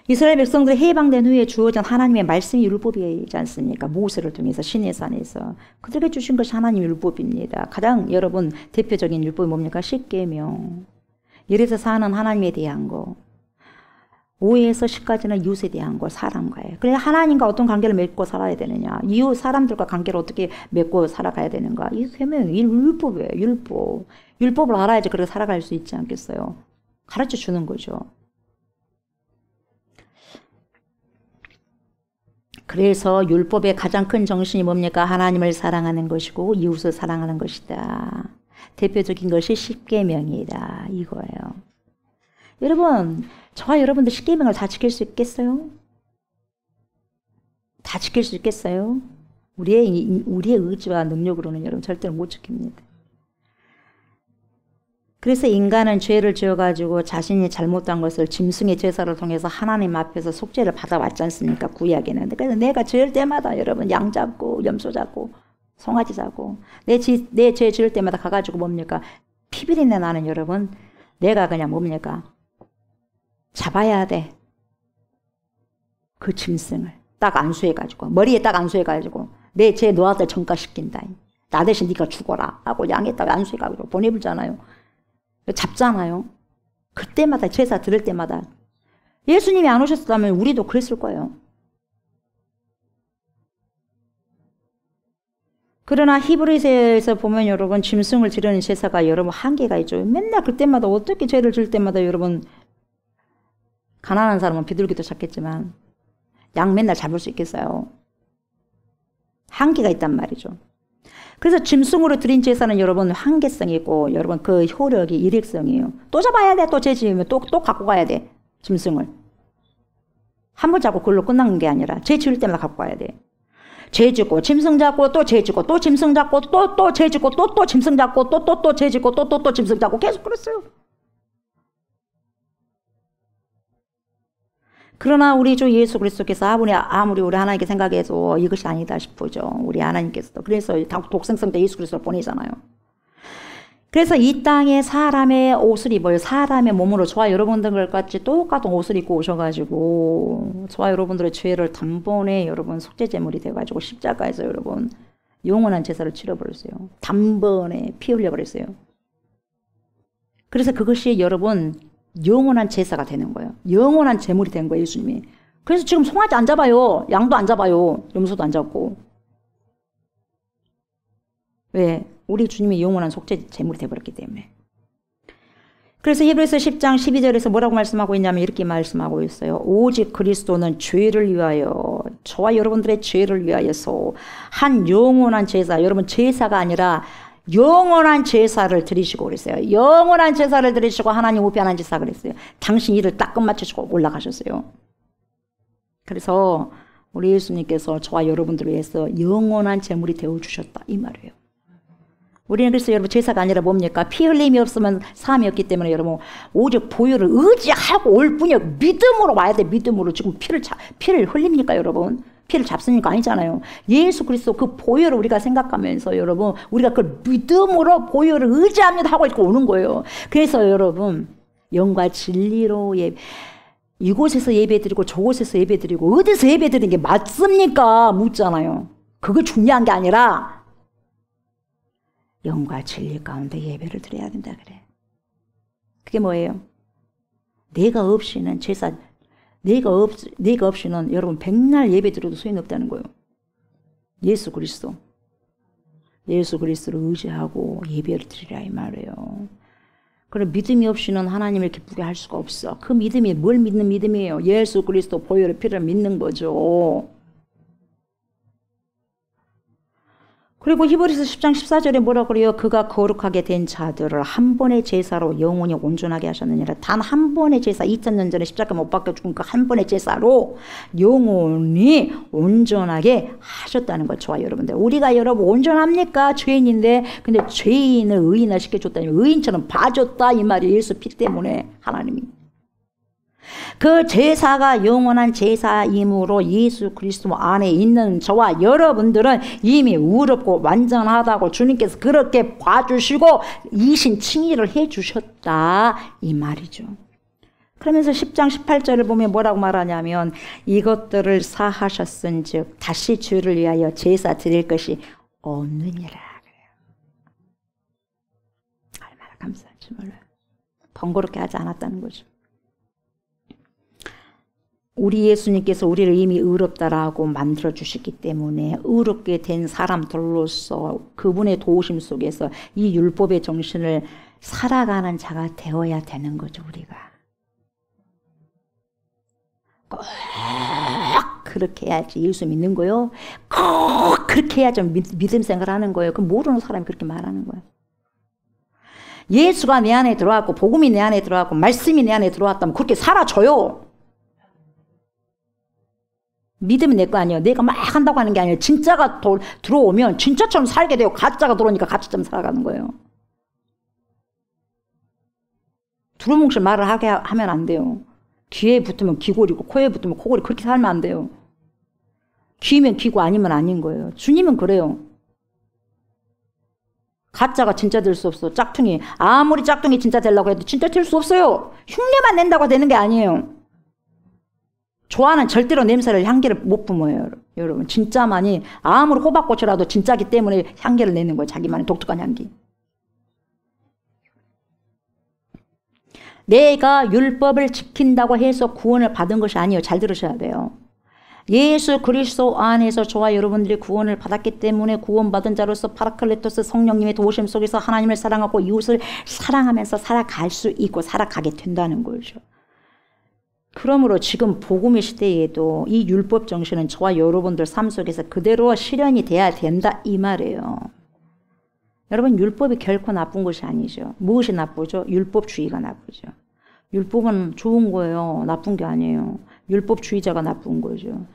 S2: 이스라엘 백성들이 해방된 후에 주어진 하나님의 말씀이 율법이지 않습니까? 모세를 통해서 시내산에서 그들에게 주신 것이 하나님의 율법입니다. 가장 여러분 대표적인 율법이 뭡니까? 십계명. 1에서 4는 하나님에 대한 거. 5에서 10까지는 이웃에 대한 거, 사람과의. 그래 하나님과 어떤 관계를 맺고 살아야 되느냐. 이웃 사람들과 관계를 어떻게 맺고 살아가야 되는가. 이 계명이 율법이에요. 율법. 율법을 알아야지 그렇게 살아갈 수 있지 않겠어요. 가르쳐 주는 거죠. 그래서 율법의 가장 큰 정신이 뭡니까? 하나님을 사랑하는 것이고 이웃을 사랑하는 것이다. 대표적인 것이 십계명이다. 이거예요. 여러분, 저와 여러분들 십계명을 다 지킬 수 있겠어요? 다 지킬 수 있겠어요? 우리의 의지와 능력으로는 여러분 절대로 못 지킵니다. 그래서 인간은 죄를 지어가지고 자신이 잘못한 것을 짐승의 제사를 통해서 하나님 앞에서 속죄를 받아왔지 않습니까? 구약에는. 그래서 내가 지을 때마다 여러분 양 잡고 염소 잡고 송아지 잡고 내 죄 지을 때마다 가가지고 뭡니까? 피비린내 나는 여러분 내가 그냥 뭡니까? 잡아야 돼. 그 짐승을 딱 안수해가지고 머리에 딱 안수해가지고 내 죄 너한테 전가시킨다. 나 대신 네가 죽어라 하고 양에다가 안수해가지고 보내불잖아요. 잡잖아요. 그때마다 제사 드릴 때마다 예수님이 안 오셨다면 우리도 그랬을 거예요. 그러나 히브리서에서 보면 여러분 짐승을 드리는 제사가 여러분 한계가 있죠. 맨날 그때마다 어떻게 죄를 질 때마다 여러분 가난한 사람은 비둘기도 잡겠지만 양 맨날 잡을 수 있겠어요. 한계가 있단 말이죠. 그래서 짐승으로 드린 제사는 여러분 한계성이 있고 여러분 그 효력이 일획성이에요. 또 잡아야 돼. 또 죄 지으면 또 갖고 가야 돼. 짐승을. 한 번 잡고 그걸로 끝나는 게 아니라 죄 지을 때마다 갖고 가야 돼. 죄 짓고 짐승 잡고 또 죄 짓고 또 짐승 잡고 또 죄 짓고 또 짐승 잡고 또 죄 짓고 또 짐승 잡고 계속 그랬어요. 그러나 우리 주 예수 그리스도께서 아무리 우리 하나님께 생각해서 이것이 아니다 싶으죠. 우리 하나님께서도. 그래서 독생성자 예수 그리스도를 보내잖아요. 그래서 이 땅에 사람의 옷을 입어요. 사람의 몸으로 저와 여러분들 같이 똑같은 옷을 입고 오셔가지고 저와 여러분들의 죄를 단번에 여러분 속죄제물이 돼가지고 십자가에서 여러분 영원한 제사를 치러버렸어요. 단번에 피 흘려버렸어요. 그래서 그것이 여러분 영원한 제사가 되는 거예요. 영원한 제물이 된 거예요, 예수님이. 그래서 지금 송아지 안 잡아요. 양도 안 잡아요. 염소도 안 잡고. 왜? 우리 주님이 영원한 속죄 제물이 되어버렸기 때문에. 그래서 히브리서 10장 12절에서 뭐라고 말씀하고 있냐면 이렇게 말씀하고 있어요. 오직 그리스도는 죄를 위하여 저와 여러분들의 죄를 위하여서 한 영원한 제사, 여러분 제사가 아니라 영원한 제사를 드리시고 그랬어요. 영원한 제사를 드리시고 하나님 우편한 제사 그랬어요. 당신 일을 딱 끝마치시고 올라가셨어요. 그래서 우리 예수님께서 저와 여러분들을 위해서 영원한 제물이 되어주셨다 이 말이에요. 우리는 그래서 여러분 제사가 아니라 뭡니까? 피 흘림이 없으면 사함이 없기 때문에 여러분 오직 보혈을 의지하고 올 뿐이요. 믿음으로 와야 돼. 믿음으로. 지금 피를 흘립니까 여러분? 피를 잡습니까? 아니잖아요. 예수 그리스도 그 보혈을 우리가 생각하면서 여러분 우리가 그 믿음으로 보혈을 의지합니다 하고 있고 오는 거예요. 그래서 여러분 영과 진리로 이곳에서 예배드리고 저곳에서 예배드리고 어디서 예배드리는 게 맞습니까? 묻잖아요. 그게 중요한 게 아니라 영과 진리 가운데 예배를 드려야 된다 그래. 그게 뭐예요? 내가 없이는 제사 내가 없이는 여러분 백날 예배 드려도 소용이 없다는 거예요. 예수 그리스도를 의지하고 예배를 드리라 이 말이에요. 그럼 믿음이 없이는 하나님을 기쁘게 할 수가 없어. 그 믿음이 뭘 믿는 믿음이에요? 예수 그리스도 보혈의 피를 믿는 거죠. 그리고 히브리서 10장 14절에 뭐라 그래요? 그가 거룩하게 된 자들을 한 번의 제사로 영원히 온전하게 하셨느니라. 단 한 번의 제사, 2000년 전에 십자가 못 박혀 죽은 그 한 번의 제사로 영원히 온전하게 하셨다는 걸 좋아요, 여러분들. 우리가 여러분 온전합니까? 죄인인데. 근데 죄인을 의인화 시켜줬다니, 의인처럼 봐줬다 이 말이 예수 피 때문에 하나님이. 그 제사가 영원한 제사이므로 예수 그리스도 안에 있는 저와 여러분들은 이미 의롭고 완전하다고 주님께서 그렇게 봐주시고 이신 칭의를 해주셨다 이 말이죠. 그러면서 10장 18절을 보면 뭐라고 말하냐면 이것들을 사하셨은즉 다시 주를 위하여 제사 드릴 것이 없느니라 그래요. 얼마나 감사한지 몰라요. 번거롭게 하지 않았다는 거죠. 우리 예수님께서 우리를 이미 의롭다라고 만들어 주셨기 때문에 의롭게 된 사람들로서 그분의 도우심 속에서 이 율법의 정신을 살아가는 자가 되어야 되는 거죠. 우리가 꼭 그렇게 해야지 예수 믿는 거요. 꼭 그렇게 해야지 믿음 생활하는 거예요. 그럼 모르는 사람이 그렇게 말하는 거예요. 예수가 내 안에 들어왔고 복음이 내 안에 들어왔고 말씀이 내 안에 들어왔다면 그렇게 살아줘요. 믿음이 내 거 아니에요. 내가 막 한다고 하는 게 아니에요. 진짜가 들어오면 진짜처럼 살게 돼요. 가짜가 들어오니까 가짜처럼 살아가는 거예요. 두루뭉실 말을 하게 하면 안 돼요. 귀에 붙으면 귀골이고 코에 붙으면 코골이. 그렇게 살면 안 돼요. 귀면 귀고 아니면 아닌 거예요. 주님은 그래요. 가짜가 진짜 될 수 없어. 짝퉁이 아무리 짝퉁이 진짜 되려고 해도 진짜 될 수 없어요. 흉내만 낸다고 되는 게 아니에요. 좋아하는 절대로 냄새를 향기를 못 뿜어요. 여러분 진짜만이 아무리 호박꽃이라도 진짜기 때문에 향기를 내는 거예요. 자기만의 독특한 향기. 내가 율법을 지킨다고 해서 구원을 받은 것이 아니에요. 잘 들으셔야 돼요. 예수 그리스도 안에서 저와 여러분들이 구원을 받았기 때문에 구원받은 자로서 파라클레토스 성령님의 도우심 속에서 하나님을 사랑하고 이웃을 사랑하면서 살아갈 수 있고 살아가게 된다는 거죠. 그러므로 지금 복음의 시대에도 이 율법 정신은 저와 여러분들 삶 속에서 그대로 실현이 돼야 된다 이 말이에요. 여러분 율법이 결코 나쁜 것이 아니죠. 무엇이 나쁘죠? 율법주의가 나쁘죠. 율법은 좋은 거예요. 나쁜 게 아니에요. 율법주의자가 나쁜 거죠.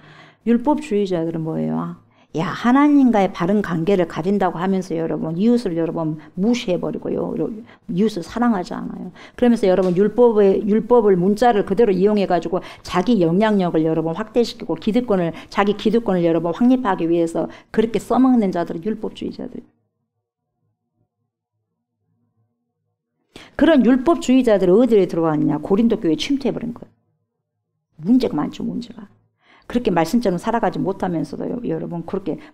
S2: 율법주의자들은 뭐예요? 야 하나님과의 바른 관계를 가진다고 하면서 여러분 이웃을 여러분 무시해버리고요. 이웃을 사랑하지 않아요. 그러면서 여러분 율법을 문자를 그대로 이용해가지고 자기 영향력을 여러분 확대시키고 기득권을 자기 기득권을 여러분 확립하기 위해서 그렇게 써먹는 자들은 율법주의자들. 그런 율법주의자들이 어디에 들어왔냐? 고린도 교회에 침투해버린 거예요. 문제가 많죠. 문제가. 그렇게 말씀처럼 살아가지 못하면서도 여러분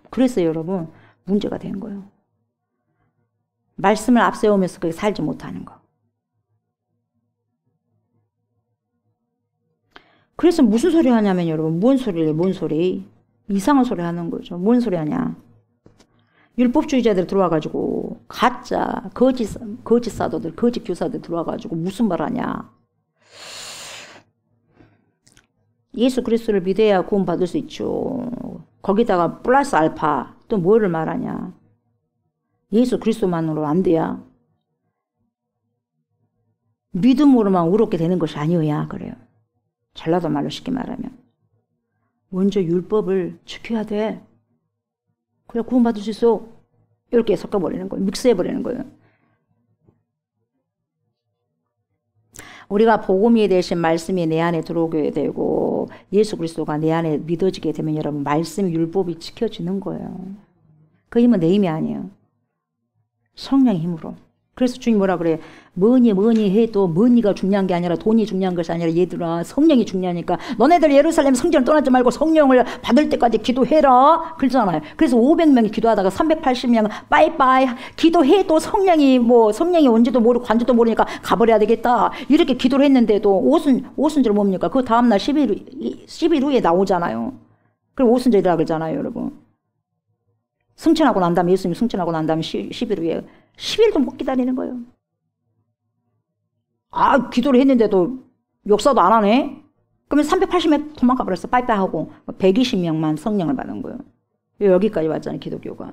S2: 그래서 여러분 문제가 된 거예요. 말씀을 앞세우면서 그렇게 살지 못하는 거. 그래서 무슨 소리 하냐면 여러분 뭔 소리래 뭔 소리. 이상한 소리 하는 거죠. 뭔 소리 하냐. 율법주의자들 들어와가지고 가짜 거짓 사도들 거짓 교사들 들어와가지고 무슨 말 하냐. 예수 그리스도를 믿어야 구원 받을 수 있죠. 거기다가 플러스 알파 또 뭐를 말하냐. 예수 그리스도만으로 안 돼야. 믿음으로만 의롭게 되는 것이 아니어야 그래요. 잘나도 말로 쉽게 말하면. 먼저 율법을 지켜야 돼. 그래 구원 받을 수 있어. 이렇게 섞어버리는 거예요. 믹스해버리는 거예요. 우리가 복음이 되신 말씀이 내 안에 들어오게 되고 예수 그리스도가 내 안에 믿어지게 되면 여러분 말씀 율법이 지켜지는 거예요. 그 힘은 내 힘이 아니에요. 성령의 힘으로. 그래서 주님 뭐라 그래? 뭐니 해도 뭐니가 중요한 게 아니라 돈이 중요한 것이 아니라 얘들아 성령이 중요하니까 너네들 예루살렘 성전을 떠나지 말고 성령을 받을 때까지 기도해라 그러잖아요. 그래서 500명이 기도하다가 380명 빠이빠이 기도해도 성령이 온지도 모르고 간지도 모르니까 가버려야 되겠다 이렇게 기도를 했는데도 오순절 뭡니까? 그 다음날 10일 후에 나오잖아요. 그럼 오순절이라 그러잖아요. 여러분 승천하고 난 다음에 예수님이 승천하고 난 다음에 10일 후에 10일도 못 기다리는 거예요. 아 기도를 했는데도 역사도 안 하네. 그러면 380명 도망가 버렸어. 빠이빠이 하고 120명만 성령을 받은 거예요. 여기까지 왔잖아요. 기독교가.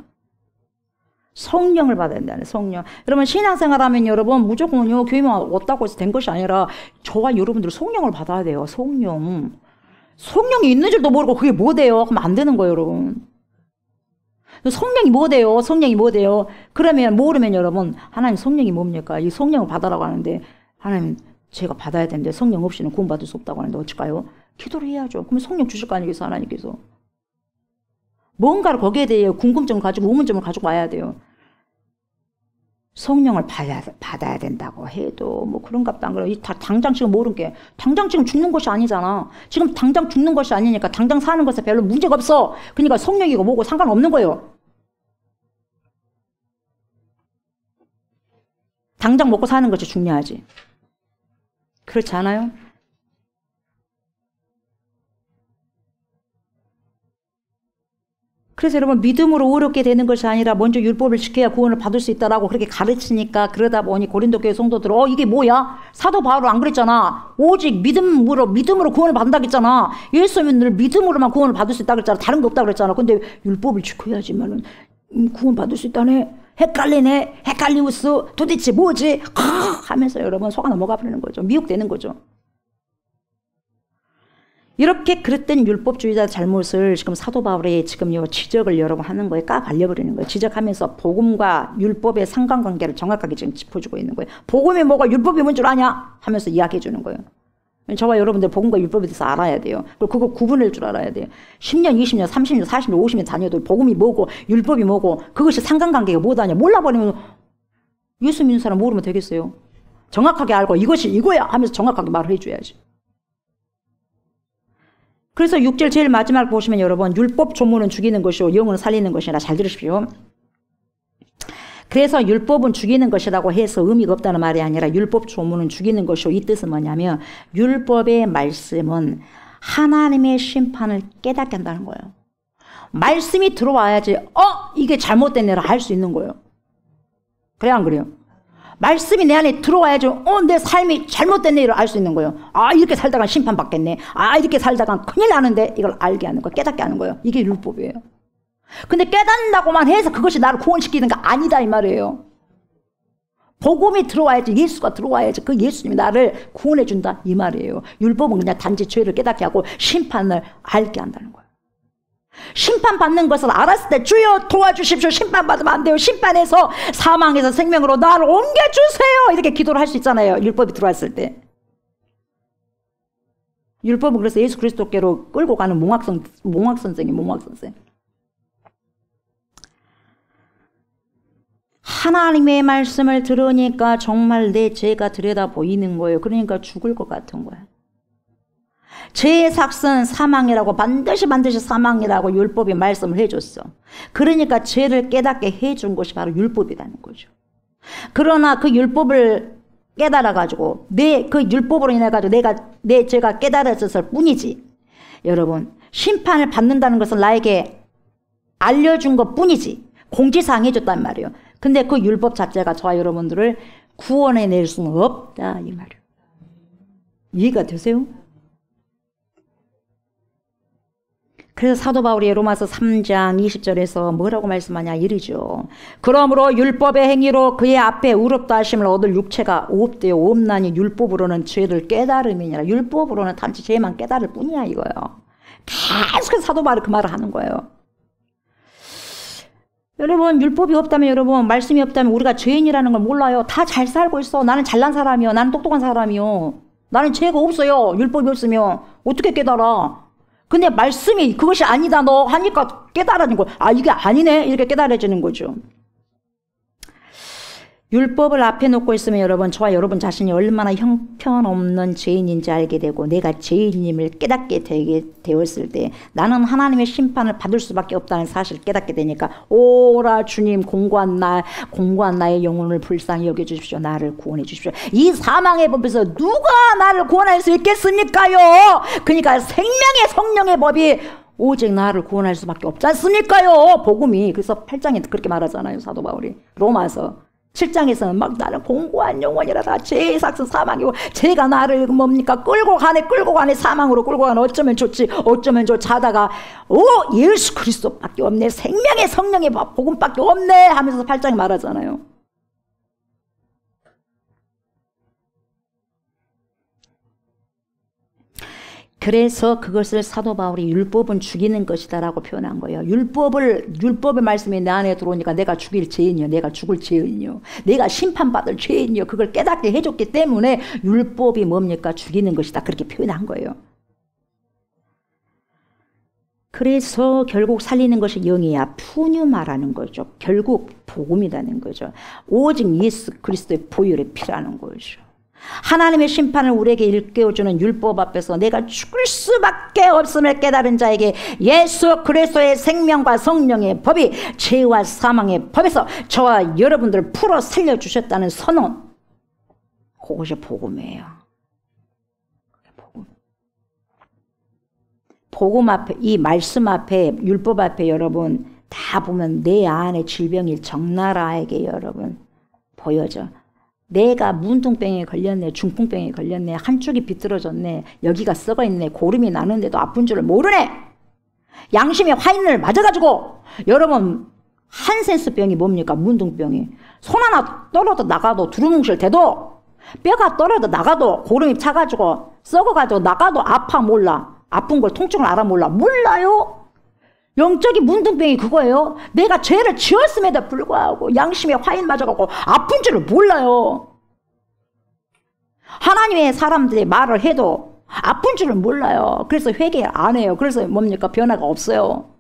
S2: 성령을 받아야 된다는 성령. 여러분 신앙생활하면 여러분 무조건요 교회만 왔다고 해서 된 것이 아니라 저와 여러분들 성령을 받아야 돼요. 성령. 성령이 있는 줄도 모르고 그게 뭐 돼요? 그럼 안 되는 거예요, 여러분. 성령이 뭐 돼요? 성령이 뭐 돼요? 그러면 모르면 여러분 하나님 성령이 뭡니까? 이 성령을 받으라고 하는데 하나님 제가 받아야 되는데 성령 없이는 구원받을 수 없다고 하는데 어쩔까요? 기도를 해야죠. 그러면 성령 주실 거 아니겠어요, 하나님께서. 뭔가를 거기에 대해 궁금증을 가지고 의문점을 가지고 와야 돼요. 성령을 받아야 된다고 해도 뭐 그런갑다 안 그래요. 당장 지금 모르는 게 당장 지금 죽는 것이 아니잖아. 지금 당장 죽는 것이 아니니까 당장 사는 것에 별로 문제가 없어. 그러니까 성령이고 뭐고 상관없는 거예요. 당장 먹고 사는 것이 중요하지. 그렇지 않아요? 그래서 여러분 믿음으로 의롭게 되는 것이 아니라 먼저 율법을 지켜야 구원을 받을 수 있다라고 그렇게 가르치니까 그러다 보니 고린도 교회 성도들 이게 뭐야? 사도 바울 안 그랬잖아. 오직 믿음으로 구원을 받는다 그랬잖아. 예수님은 늘 믿음으로만 구원을 받을 수 있다 그랬잖아. 다른 거 없다 그랬잖아. 근데 율법을 지켜야지만은 구원 받을 수 있다네. 헷갈리네. 헷갈리우스 도대체 뭐지? 하면서 여러분 속아 넘어가 버리는 거죠. 미혹되는 거죠. 이렇게 그릇된 율법주의자 잘못을 지금 사도 바울이 지금요 지적을 여러분 하는 거에 까발려버리는 거예요. 지적하면서 복음과 율법의 상관관계를 정확하게 지금 짚어주고 있는 거예요. 복음이 뭐가 율법이 뭔 줄 아냐? 하면서 이야기해 주는 거예요. 저와 여러분들 복음과 율법에 대해서 알아야 돼요. 그리고 그거 구분할 줄 알아야 돼요. 10년, 20년, 30년, 40년, 50년 다녀도 복음이 뭐고 율법이 뭐고 그것이 상관관계가 뭐다냐 몰라버리면 예수 믿는 사람 모르면 되겠어요. 정확하게 알고 이것이 이거야 하면서 정확하게 말을 해줘야지. 그래서 6절 제일 마지막 보시면 여러분 율법 조문은 죽이는 것이요 영은 살리는 것이라 잘 들으십시오. 그래서 율법은 죽이는 것이라고 해서 의미가 없다는 말이 아니라 율법 조문은 죽이는 것이요 이 뜻은 뭐냐면 율법의 말씀은 하나님의 심판을 깨닫게 한다는 거예요. 말씀이 들어와야지 이게 잘못된 애를 알 수 있는 거예요. 그래 안 그래요? 말씀이 내 안에 들어와야지 내 삶이 잘못된 일을 알 수 있는 거예요. 이렇게 살다가 심판받겠네. 이렇게 살다가 큰일 나는데 이걸 알게 하는 거예요. 깨닫게 하는 거예요. 이게 율법이에요. 근데 깨닫는다고만 해서 그것이 나를 구원시키는 게 아니다 이 말이에요. 복음이 들어와야지 예수가 들어와야지 그 예수님이 나를 구원해 준다 이 말이에요. 율법은 그냥 단지 죄를 깨닫게 하고 심판을 알게 한다는 거예요. 심판받는 것을 알았을 때 주여 도와주십시오. 심판받으면 안 돼요. 심판에서 사망에서 생명으로 나를 옮겨주세요. 이렇게 기도를 할 수 있잖아요. 율법이 들어왔을 때. 율법은 그래서 예수 그리스도께로 끌고 가는 몽학선생이에요. 몽학선생. 하나님의 말씀을 들으니까 정말 내 죄가 들여다 보이는 거예요. 그러니까 죽을 것 같은 거예요. 죄의 삭은 사망이라고 반드시 사망이라고 율법이 말씀을 해줬어. 그러니까 죄를 깨닫게 해준 것이 바로 율법이라는 거죠. 그러나 그 율법을 깨달아가지고 그 율법으로 인해가지고 내 죄가 깨달아졌을 뿐이지. 여러분 심판을 받는다는 것은 나에게 알려준 것 뿐이지. 공지사항 해줬단 말이에요. 근데 그 율법 자체가 저와 여러분들을 구원해낼 수는 없다 이 말이에요. 이해가 되세요? 그래서 사도 바울이 로마서 3장 20절에서 뭐라고 말씀하냐 이르죠. 그러므로 율법의 행위로 그의 앞에 의롭다 하심을 얻을 육체가 없대요. 없나니 율법으로는 죄를 깨달음이니라. 율법으로는 단지 죄만 깨달을 뿐이야 이거예요. 계속해서 사도 바울이 그 말을 하는 거예요. 여러분 율법이 없다면 여러분 말씀이 없다면 우리가 죄인이라는 걸 몰라요. 다 잘 살고 있어. 나는 잘난 사람이요. 나는 똑똑한 사람이요. 나는 죄가 없어요. 율법이 없으면 어떻게 깨달아? 근데 말씀이 그것이 아니다 너 하니까 깨달아진 거예요. 이게 아니네 이렇게 깨달아지는 거죠. 율법을 앞에 놓고 있으면 여러분 저와 여러분 자신이 얼마나 형편없는 죄인인지 알게 되고 내가 죄인임을 깨닫게 되었을 때 나는 하나님의 심판을 받을 수밖에 없다는 사실을 깨닫게 되니까 오라 주님 공고한 나의 영혼을 불쌍히 여겨주십시오. 나를 구원해 주십시오. 이 사망의 법에서 누가 나를 구원할 수 있겠습니까요? 그러니까 생명의 성령의 법이 오직 나를 구원할 수밖에 없지 않습니까요? 복음이. 그래서 8장에 그렇게 말하잖아요. 사도 바울이. 로마서. 7장에서는 막 나는 공고한 영혼이라다 죄의 삭은 사망이고 죄가 나를 뭡니까 끌고 가네 사망으로 끌고 가네 어쩌면 좋지 어쩌면 좋지 하다가 예수 그리스도밖에 없네 생명의 성령의 복음밖에 없네 하면서 8장에 말하잖아요. 그래서 그것을 사도 바울이 율법은 죽이는 것이다 라고 표현한 거예요. 율법의 말씀이 내 안에 들어오니까 내가 죽일 죄인이요. 내가 죽을 죄인이요. 내가 심판받을 죄인이요. 그걸 깨닫게 해줬기 때문에 율법이 뭡니까? 죽이는 것이다. 그렇게 표현한 거예요. 그래서 결국 살리는 것이 영이야. 푸뉴마라는 거죠. 결국 복음이라는 거죠. 오직 예수 그리스도의 보혈의 피라는 거죠. 하나님의 심판을 우리에게 일깨워주는 율법 앞에서 내가 죽을 수밖에 없음을 깨달은 자에게 예수 그리스도의 생명과 성령의 법이 죄와 사망의 법에서 저와 여러분들을 풀어 살려주셨다는 선언, 그것이 복음이에요. 복음 앞에, 이 말씀 앞에, 율법 앞에 여러분 다 보면 내 안에 질병이 적나라하게 여러분 보여져. 내가 문둥병에 걸렸네, 중풍병에 걸렸네, 한쪽이 비뚤어졌네, 여기가 썩어있네, 고름이 나는데도 아픈 줄을 모르네. 양심의 화인을 맞아가지고 여러분 한센스병이 뭡니까? 문둥병이 손 하나 떨어져 나가도 두루뭉실 돼도 뼈가 떨어져 나가도 고름이 차가지고 썩어가지고 나가도 아파 몰라. 아픈 걸 통증을 알아 몰라요. 영적인 문둥병이 그거예요. 내가 죄를 지었음에도 불구하고 양심의 화인 맞아가고 아픈 줄을 몰라요. 하나님의 사람들이 말을 해도 아픈 줄을 몰라요. 그래서 회개 안 해요. 그래서 뭡니까? 변화가 없어요.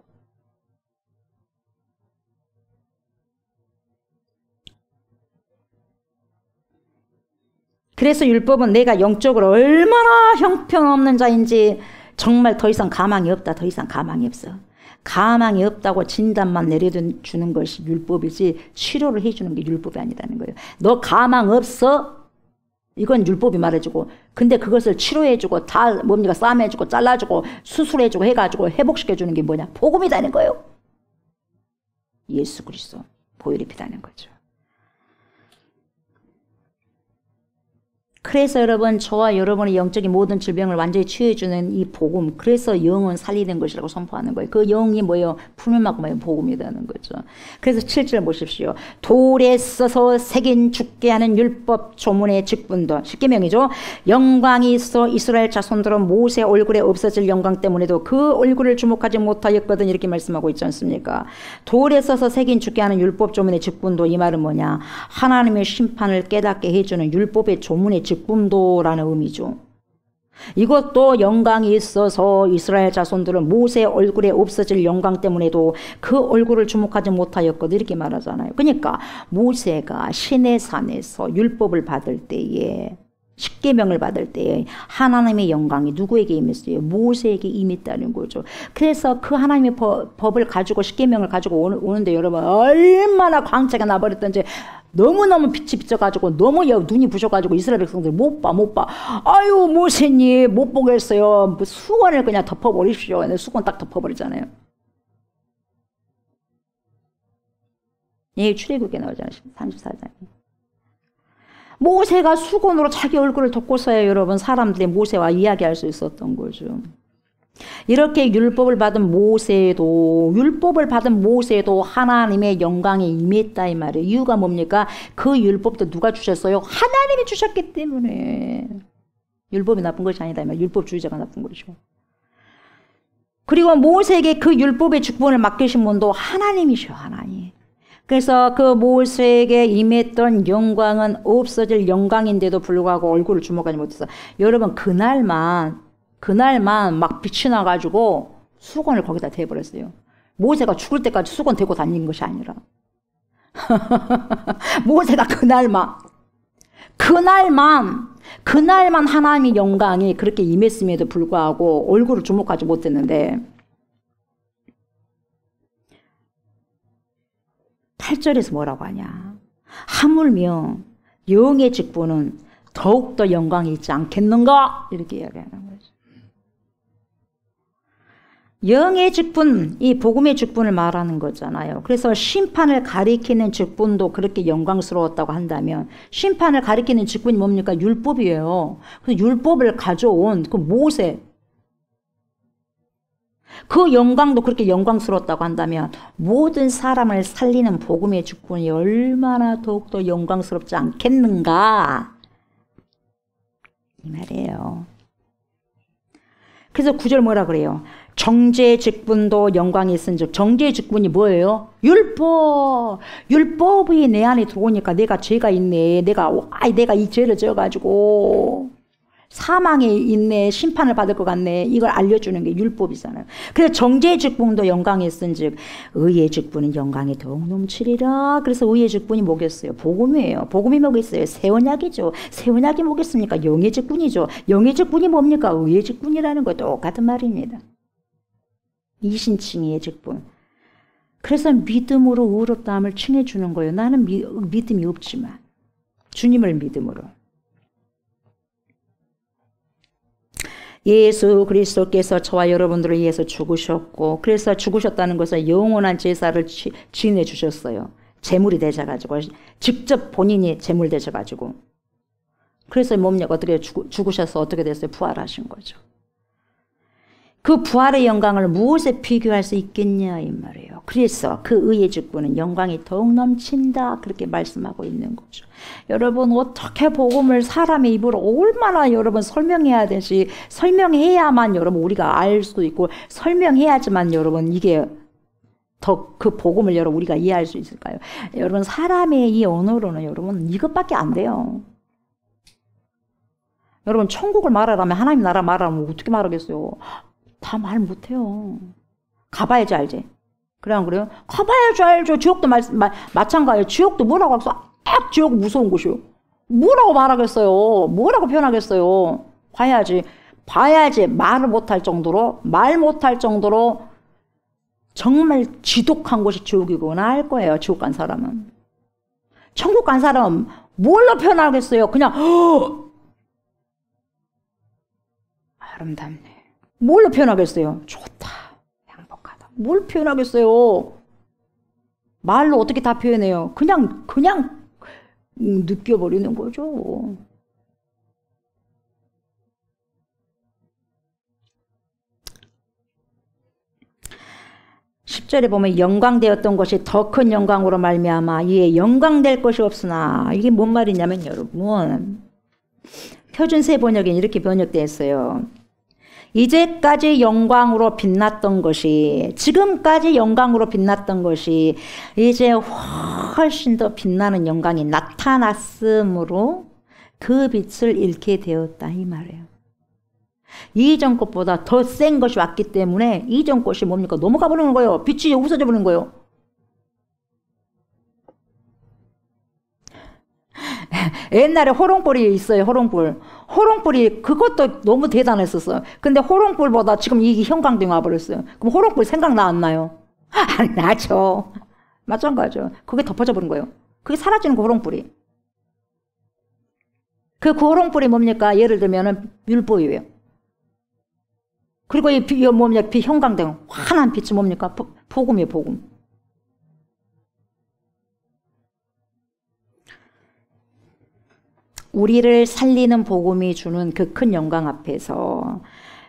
S2: 그래서 율법은 내가 영적으로 얼마나 형편없는 자인지 정말 더 이상 가망이 없다. 더 이상 가망이 없어. 가망이 없다고 진단만 내려주는 것이 율법이지 치료를 해주는 게 율법이 아니라는 거예요. 너 가망 없어? 이건 율법이 말해주고 근데 그것을 치료해주고 다 뭡니까? 싸매주고 잘라주고 수술해주고 해가지고 회복시켜주는 게 뭐냐? 복음이라는 거예요. 예수 그리스도 보혈이 피다는 거죠. 그래서 여러분 저와 여러분의 영적인 모든 질병을 완전히 치유해주는 이 복음, 그래서 영은 살리는 것이라고 선포하는 거예요. 그 영이 뭐예요? 풀면막 뭐예요? 복음이라는 거죠. 그래서 7절 보십시오. 돌에 써서 새긴 죽게 하는 율법 조문의 직분도 십계명이죠. 영광이 있어 이스라엘 자손들은 모세 얼굴에 없어질 영광 때문에도 그 얼굴을 주목하지 못하였거든 이렇게 말씀하고 있지 않습니까? 돌에 써서 새긴 죽게 하는 율법 조문의 직분도 이 말은 뭐냐? 하나님의 심판을 깨닫게 해주는 율법의 조문의 직분도라는 의미죠. 이것도 영광이 있어서 이스라엘 자손들은 모세 얼굴에 없어질 영광 때문에도 그 얼굴을 주목하지 못하였거든 이렇게 말하잖아요. 그러니까 모세가 시내산에서 율법을 받을 때에 십계명을 받을 때에 하나님의 영광이 누구에게 임했어요? 모세에게 임했다는 거죠. 그래서 그 하나님의 법을 가지고 십계명을 가지고 오는데 여러분 얼마나 광채가 나버렸던지 너무너무 빛이 비쳐가지고 너무 눈이 부셔가지고 이스라엘 백성들 못 봐. 아유 모세님 못 보겠어요. 수건을 그냥 덮어버리십시오. 수건 딱 덮어버리잖아요. 예, 출애굽기에 나오잖아요. 34장. 모세가 수건으로 자기 얼굴을 덮고서야 여러분 사람들이 모세와 이야기할 수 있었던 거죠. 이렇게 율법을 받은 모세도 하나님의 영광에 임했다 이 말이에요. 이유가 뭡니까? 그 율법도 누가 주셨어요? 하나님이 주셨기 때문에. 율법이 나쁜 것이 아니다 이 말이에요. 율법주의자가 나쁜 거죠. 그리고 모세에게 그 율법의 직분을 맡기신 분도 하나님이셔. 하나님. 그래서 그 모세에게 임했던 영광은 없어질 영광인데도 불구하고 얼굴을 주목하지 못해서 여러분 그날만 막 빛이 나가지고 수건을 거기다 대버렸어요. 모세가 죽을 때까지 수건 대고 다닌 것이 아니라 모세가 그날만 하나님의 영광이 그렇게 임했음에도 불구하고 얼굴을 주목하지 못했는데 8절에서 뭐라고 하냐? 하물며 영의 직분은 더욱더 영광이 있지 않겠는가? 이렇게 이야기하는 거죠. 영의 직분, 이 복음의 직분을 말하는 거잖아요. 그래서 심판을 가리키는 직분도 그렇게 영광스러웠다고 한다면 심판을 가리키는 직분이 뭡니까? 율법이에요. 그래서 율법을 가져온 그 모세, 그 영광도 그렇게 영광스러웠다고 한다면 모든 사람을 살리는 복음의 직분이 얼마나 더욱더 영광스럽지 않겠는가 이 말이에요. 그래서 9절 뭐라 그래요? 정죄의 직분도 영광이 있은즉. 정죄의 직분이 뭐예요? 율법. 율법이 내 안에 들어오니까 내가 죄가 있네. 내가 이 죄를 지어가지고 사망에 있네. 심판을 받을 것 같네. 이걸 알려주는 게 율법이잖아요. 그래서 정죄의 직분도 영광이 있은즉 의의 직분은 영광이 더욱 넘치리라. 그래서 의의 직분이 뭐겠어요? 복음이에요. 복음이 뭐겠어요? 새 언약이죠. 새 언약이 뭐겠습니까? 영의 직분이죠. 영의 직분이 뭡니까? 의의 직분이라는 거 똑같은 말입니다. 이신칭의의 직분. 그래서 믿음으로 의롭다함을 칭해주는 거예요. 나는 믿음이 없지만 주님을 믿음으로. 예수 그리스도께서 저와 여러분들을 위해서 죽으셨고, 그래서 죽으셨다는 것은 영원한 제사를 지내 주셨어요. 제물이 되셔가지고, 직접 본인이 제물 되셔가지고. 그래서 뭡니까? 어떻게 죽으셔서 어떻게 됐어요? 부활하신 거죠. 그 부활의 영광을 무엇에 비교할 수 있겠냐 이 말이에요. 그래서 그 의의 직분은 영광이 더욱 넘친다 그렇게 말씀하고 있는 거죠. 여러분 어떻게 복음을 사람의 입으로 얼마나 여러분 설명해야 되지, 설명해야만 여러분 우리가 알 수 있고 설명해야지만 여러분 이게 더 그 복음을 여러분 우리가 이해할 수 있을까요? 여러분 사람의 이 언어로는 여러분 이것밖에 안 돼요. 여러분 천국을 말하라면 하나님 나라 말하면 어떻게 말하겠어요? 다 말 못해요. 가봐야지 알지. 그래 안 그래요? 가봐야지 알죠. 지옥도 마찬가지예요. 지옥도 뭐라고 하겠어? 지옥 무서운 곳이요. 뭐라고 말하겠어요? 뭐라고 표현하겠어요? 봐야지. 말을 못할 정도로 정말 지독한 곳이 지옥이구나 할 거예요. 지옥 간 사람은. 천국 간 사람은 뭘로 표현하겠어요? 그냥 아름답네. 뭘로 표현하겠어요? 좋다, 행복하다. 뭘 표현하겠어요? 말로 어떻게 다 표현해요? 그냥 느껴버리는 거죠. (10절에) 보면 영광되었던 것이 더 큰 영광으로 말미암아 이에 영광될 것이 없으나, 이게 뭔 말이냐면 여러분 표준세 번역에 이렇게 번역되어 있어요. 이제까지 영광으로 빛났던 것이, 지금까지 영광으로 빛났던 것이 이제 훨씬 더 빛나는 영광이 나타났으므로 그 빛을 잃게 되었다 이 말이에요. 이전 것보다 더 센 것이 왔기 때문에 이전 것이 뭡니까? 넘어가 버리는 거예요. 빛이 없어져 버리는 거예요. 옛날에 호롱불이 있어요. 호롱불이 그것도 너무 대단했었어요. 근데 호롱불보다 지금 이 형광등이 와버렸어요. 그럼 호롱불 생각나 안 나요? 안 나죠. 마찬가지죠. 그게 덮어져 버린 거예요. 그게 사라지는 거 호롱불이. 그 호롱불이 뭡니까? 예를 들면은 율법이에요. 그리고 이 뭡니까? 형광등 환한 빛이 뭡니까? 복음이에요. 복음. 우리를 살리는 복음이 주는 그 큰 영광 앞에서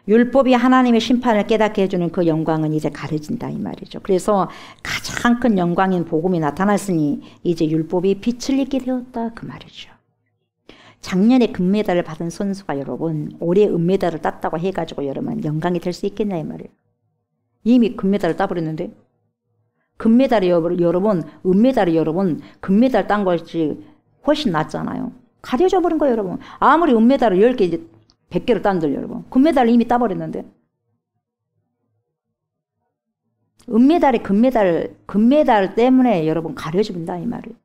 S2: 율법이 하나님의 심판을 깨닫게 해주는 그 영광은 이제 가려진다 이 말이죠. 그래서 가장 큰 영광인 복음이 나타났으니 이제 율법이 빛을 잃게 되었다 그 말이죠. 작년에 금메달을 받은 선수가 여러분 올해 은메달을 땄다고 해가지고 여러분 영광이 될 수 있겠냐 이 말이에요. 이미 금메달을 따버렸는데, 금메달이 여러분 은메달이 여러분 금메달 딴 것이 훨씬 낫잖아요. 가려져 버린 거예요 여러분. 아무리 은메달을 10개 100개를 딴들 여러분 금메달을 이미 따버렸는데, 은메달이 금메달 때문에 여러분 가려진다 이 말이에요.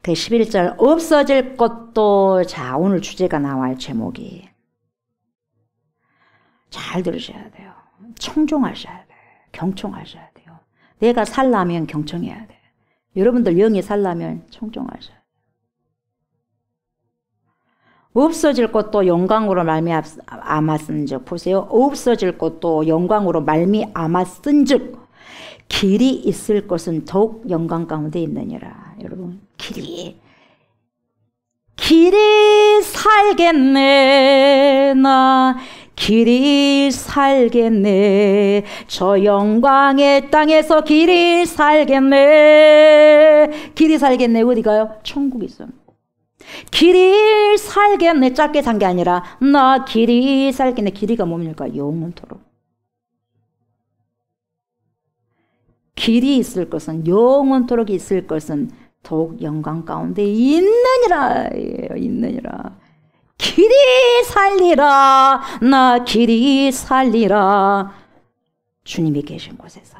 S2: 그 11절 없어질 것도, 자 오늘 주제가 나와요. 제목이 잘 들으셔야 돼요. 청종하셔야 돼요. 경청하셔야 돼요. 내가 살려면 경청해야 돼요. 여러분들 영이 살려면 청종하셔야 돼요. 없어질 것도 영광으로 말미암았은즉, 보세요. 없어질 것도 영광으로 말미암았은즉 길이 있을 것은 더욱 영광 가운데 있느니라. 여러분, 길이 살겠네. 나 길이 살겠네. 저 영광의 땅에서 길이 살겠네. 길이 살겠네. 어디 가요? 천국에 있어. 길이 살겠네. 짧게 산 게 아니라 나 길이 살겠네. 길이가 뭡니까? 영원토록. 길이 있을 것은, 영원토록 있을 것은 더욱 영광 가운데 있느니라. 있느니라. 길이 살리라. 나 길이 살리라. 주님이 계신 곳에서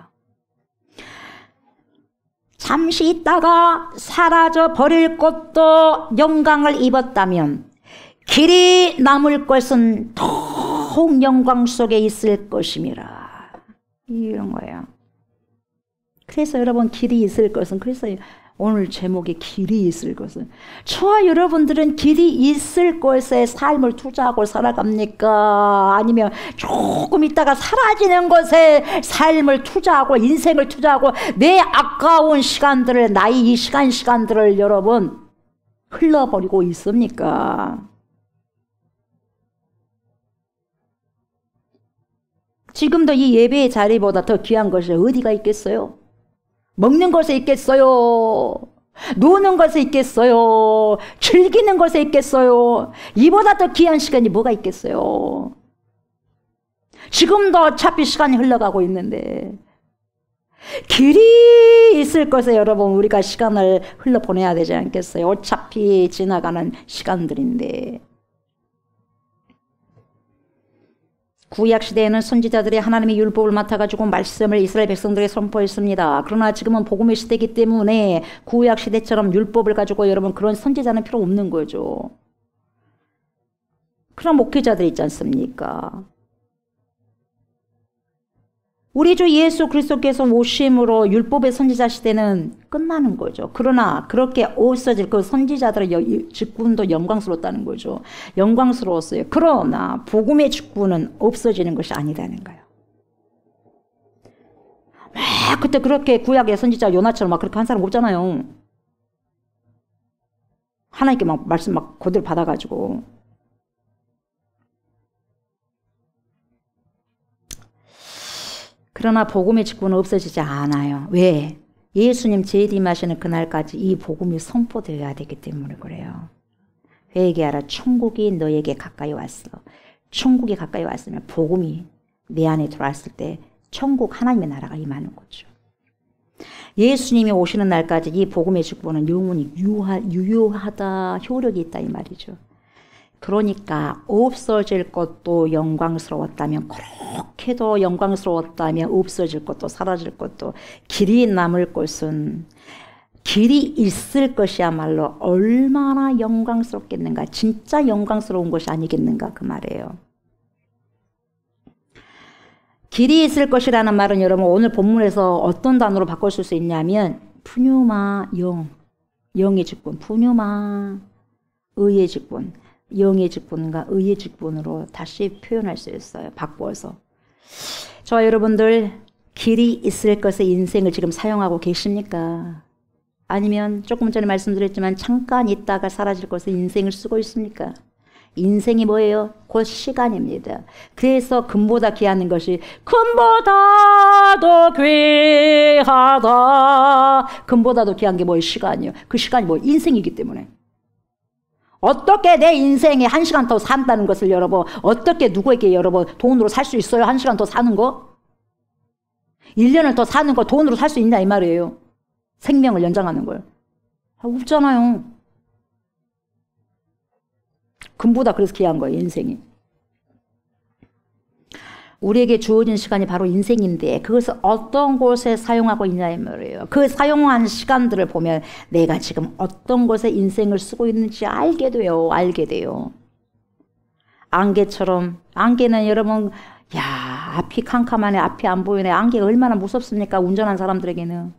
S2: 잠시 있다가 사라져 버릴 것도 영광을 입었다면 길이 남을 것은 더욱 영광 속에 있을 것임이라. 이런 거예요. 그래서 여러분, 길이 있을 것은, 그래서 오늘 제목이 길이 있을 것은, 저와 여러분들은 길이 있을 것에 삶을 투자하고 살아갑니까? 아니면 조금 있다가 사라지는 것에 삶을 투자하고 인생을 투자하고 내 아까운 시간들을, 나의 이 시간들을 여러분 흘러버리고 있습니까? 지금도 이 예배의 자리보다 더 귀한 것이 어디가 있겠어요? 먹는 것에 있겠어요? 노는 것에 있겠어요? 즐기는 것에 있겠어요? 이보다 더 귀한 시간이 뭐가 있겠어요? 지금도 어차피 시간이 흘러가고 있는데 길이 있을 것에 여러분 우리가 시간을 흘러보내야 되지 않겠어요? 어차피 지나가는 시간들인데. 구약 시대에는 선지자들이 하나님의 율법을 맡아가지고 말씀을 이스라엘 백성들에게 선포했습니다. 그러나 지금은 복음의 시대이기 때문에 구약 시대처럼 율법을 가지고 여러분 그런 선지자는 필요 없는 거죠. 그런 목회자들 있지 않습니까? 우리 주 예수 그리스도께서 오심으로 율법의 선지자 시대는 끝나는 거죠. 그러나 그렇게 없어질 그 선지자들의 직분도 영광스럽다는 거죠. 영광스러웠어요. 그러나 복음의 직분은 없어지는 것이 아니다는 거예요. 막 그때 그렇게 구약의 선지자 요나처럼 막 그렇게 한 사람 없잖아요. 하나님께 막 말씀 막 그대로 받아가지고. 그러나 복음의 직분은 없어지지 않아요. 왜? 예수님 재림하시는 그날까지 이 복음이 선포되어야 되기 때문에 그래요. 회개하라. 천국이 너에게 가까이 왔어. 천국이 가까이 왔으면 복음이 내 안에 들어왔을 때 천국 하나님의 나라가 임하는 거죠. 예수님이 오시는 날까지 이 복음의 직분은 영원히 유효하다, 효력이 있다 이 말이죠. 그러니까 없어질 것도 영광스러웠다면, 그렇게도 영광스러웠다면 없어질 것도 사라질 것도 길이 남을 것은, 길이 있을 것이야말로 얼마나 영광스럽겠는가, 진짜 영광스러운 것이 아니겠는가 그 말이에요. 길이 있을 것이라는 말은 여러분 오늘 본문에서 어떤 단어로 바꿀 수 있냐면 푸뉴마, 영의 직분, 푸뉴마, 의의 직분, 영의 직분과 의의 직분으로 다시 표현할 수 있어요. 바꿔서. 저와 여러분들 길이 있을 것의 인생을 지금 사용하고 계십니까? 아니면 조금 전에 말씀드렸지만 잠깐 있다가 사라질 것의 인생을 쓰고 있습니까? 인생이 뭐예요? 곧 시간입니다. 그래서 금보다 귀한 것이 금보다도 귀하다. 금보다도 귀한 게 뭐예요? 시간이요. 그 시간이 뭐 인생이기 때문에. 어떻게 내 인생에 1시간 더 산다는 것을 여러분, 어떻게 누구에게 여러분 돈으로 살 수 있어요? 1시간 더 사는 거? 1년을 더 사는 거 돈으로 살 수 있냐 이 말이에요. 생명을 연장하는 걸. 없잖아요. 금보다 그래서 귀한 거예요, 인생이. 우리에게 주어진 시간이 바로 인생인데 그것을 어떤 곳에 사용하고 있냐 이 말이에요. 그 사용한 시간들을 보면 내가 지금 어떤 곳에 인생을 쓰고 있는지 알게 돼요. 안개처럼, 안개는 여러분, 야, 앞이 캄캄하네, 앞이 안 보이네. 안개가 얼마나 무섭습니까? 운전한 사람들에게는.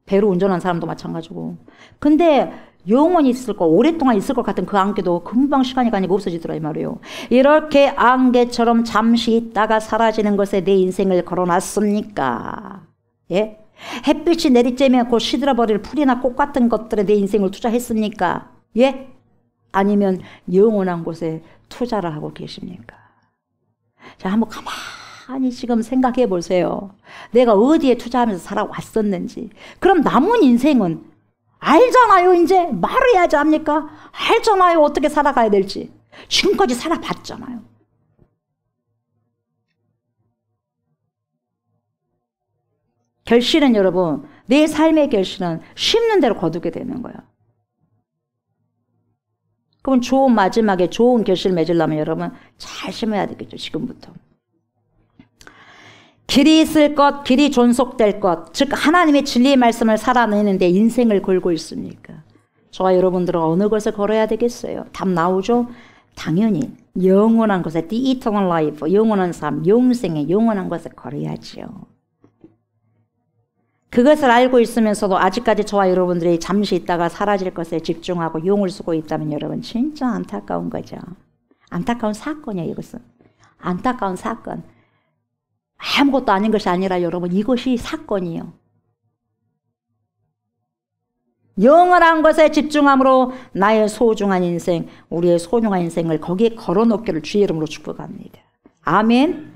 S2: 배로 운전한 사람도 마찬가지고. 근데 영원히 있을 거, 오랫동안 있을 것 같은 그 안개도 금방 시간이 가니까 없어지더라 이 말이에요. 이렇게 안개처럼 잠시 있다가 사라지는 것에 내 인생을 걸어놨습니까? 예? 햇빛이 내리쬐면 곧 시들어버릴 풀이나 꽃 같은 것들에 내 인생을 투자했습니까? 예? 아니면 영원한 곳에 투자를 하고 계십니까? 자, 한번 가만히 지금 생각해 보세요. 내가 어디에 투자하면서 살아왔었는지. 그럼 남은 인생은 알잖아요. 이제 말을 해야지 합니까? 알잖아요. 어떻게 살아가야 될지. 지금까지 살아봤잖아요. 결실은 여러분, 내 삶의 결실은 심는 대로 거두게 되는 거예요. 그럼 좋은 마지막에 좋은 결실 맺으려면 여러분 잘 심어야 되겠죠. 지금부터. 길이 있을 것, 길이 존속될 것, 즉 하나님의 진리의 말씀을 살아내는데 인생을 걸고 있습니까? 저와 여러분들은 어느 것을 걸어야 되겠어요? 답 나오죠? 당연히 영원한 것에 the eternal life, 영원한 삶, 영생의 영원한 것을 걸어야지요. 그것을 알고 있으면서도 아직까지 저와 여러분들이 잠시 있다가 사라질 것에 집중하고 용을 쓰고 있다면 여러분 진짜 안타까운 거죠. 안타까운 사건이에요. 이것은. 안타까운 사건. 아무것도 아닌 것이 아니라 여러분 이것이 사건이에요. 영원한 것에 집중함으로 나의 소중한 인생, 우리의 소중한 인생을 거기에 걸어놓기를 주의 이름으로 축복합니다. 아멘.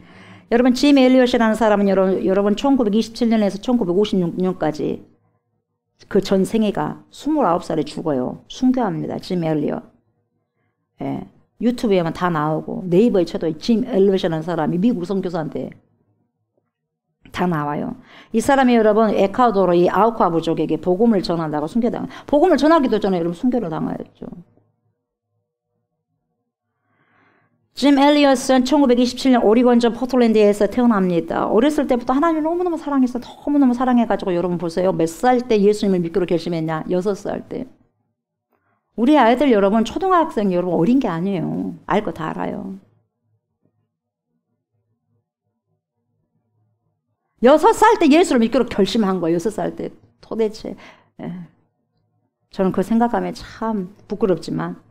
S2: 여러분 짐 엘리엇이라는 사람은 여러분 1927년에서 1956년까지 그 전 생애가 29살에 죽어요. 순교합니다. 짐 엘리엇. 예. 유튜브에만 다 나오고 네이버에 쳐도 짐 엘리엇이라는 사람이 미국 선교사인데 다 나와요. 이 사람이 여러분 에콰도르 이 아우카 부족에게 복음을 전한다고 순교당한. 복음을 전하기도 전에 여러분 순교를 당하였죠. 짐 엘리엇은 1927년 오리건주 포틀랜드에서 태어납니다. 어렸을 때부터 하나님을 너무너무 사랑해서 너무너무 사랑해가지고 여러분 보세요. 몇 살 때 예수님을 믿기로 결심했냐? 6살 때. 우리 아이들 여러분 초등학생 여러분 어린 게 아니에요. 알 거 다 알아요. 6살 때 예수를 믿기로 결심한 거예요. 6살 때. 도대체. 예. 저는 그 생각하면 참 부끄럽지만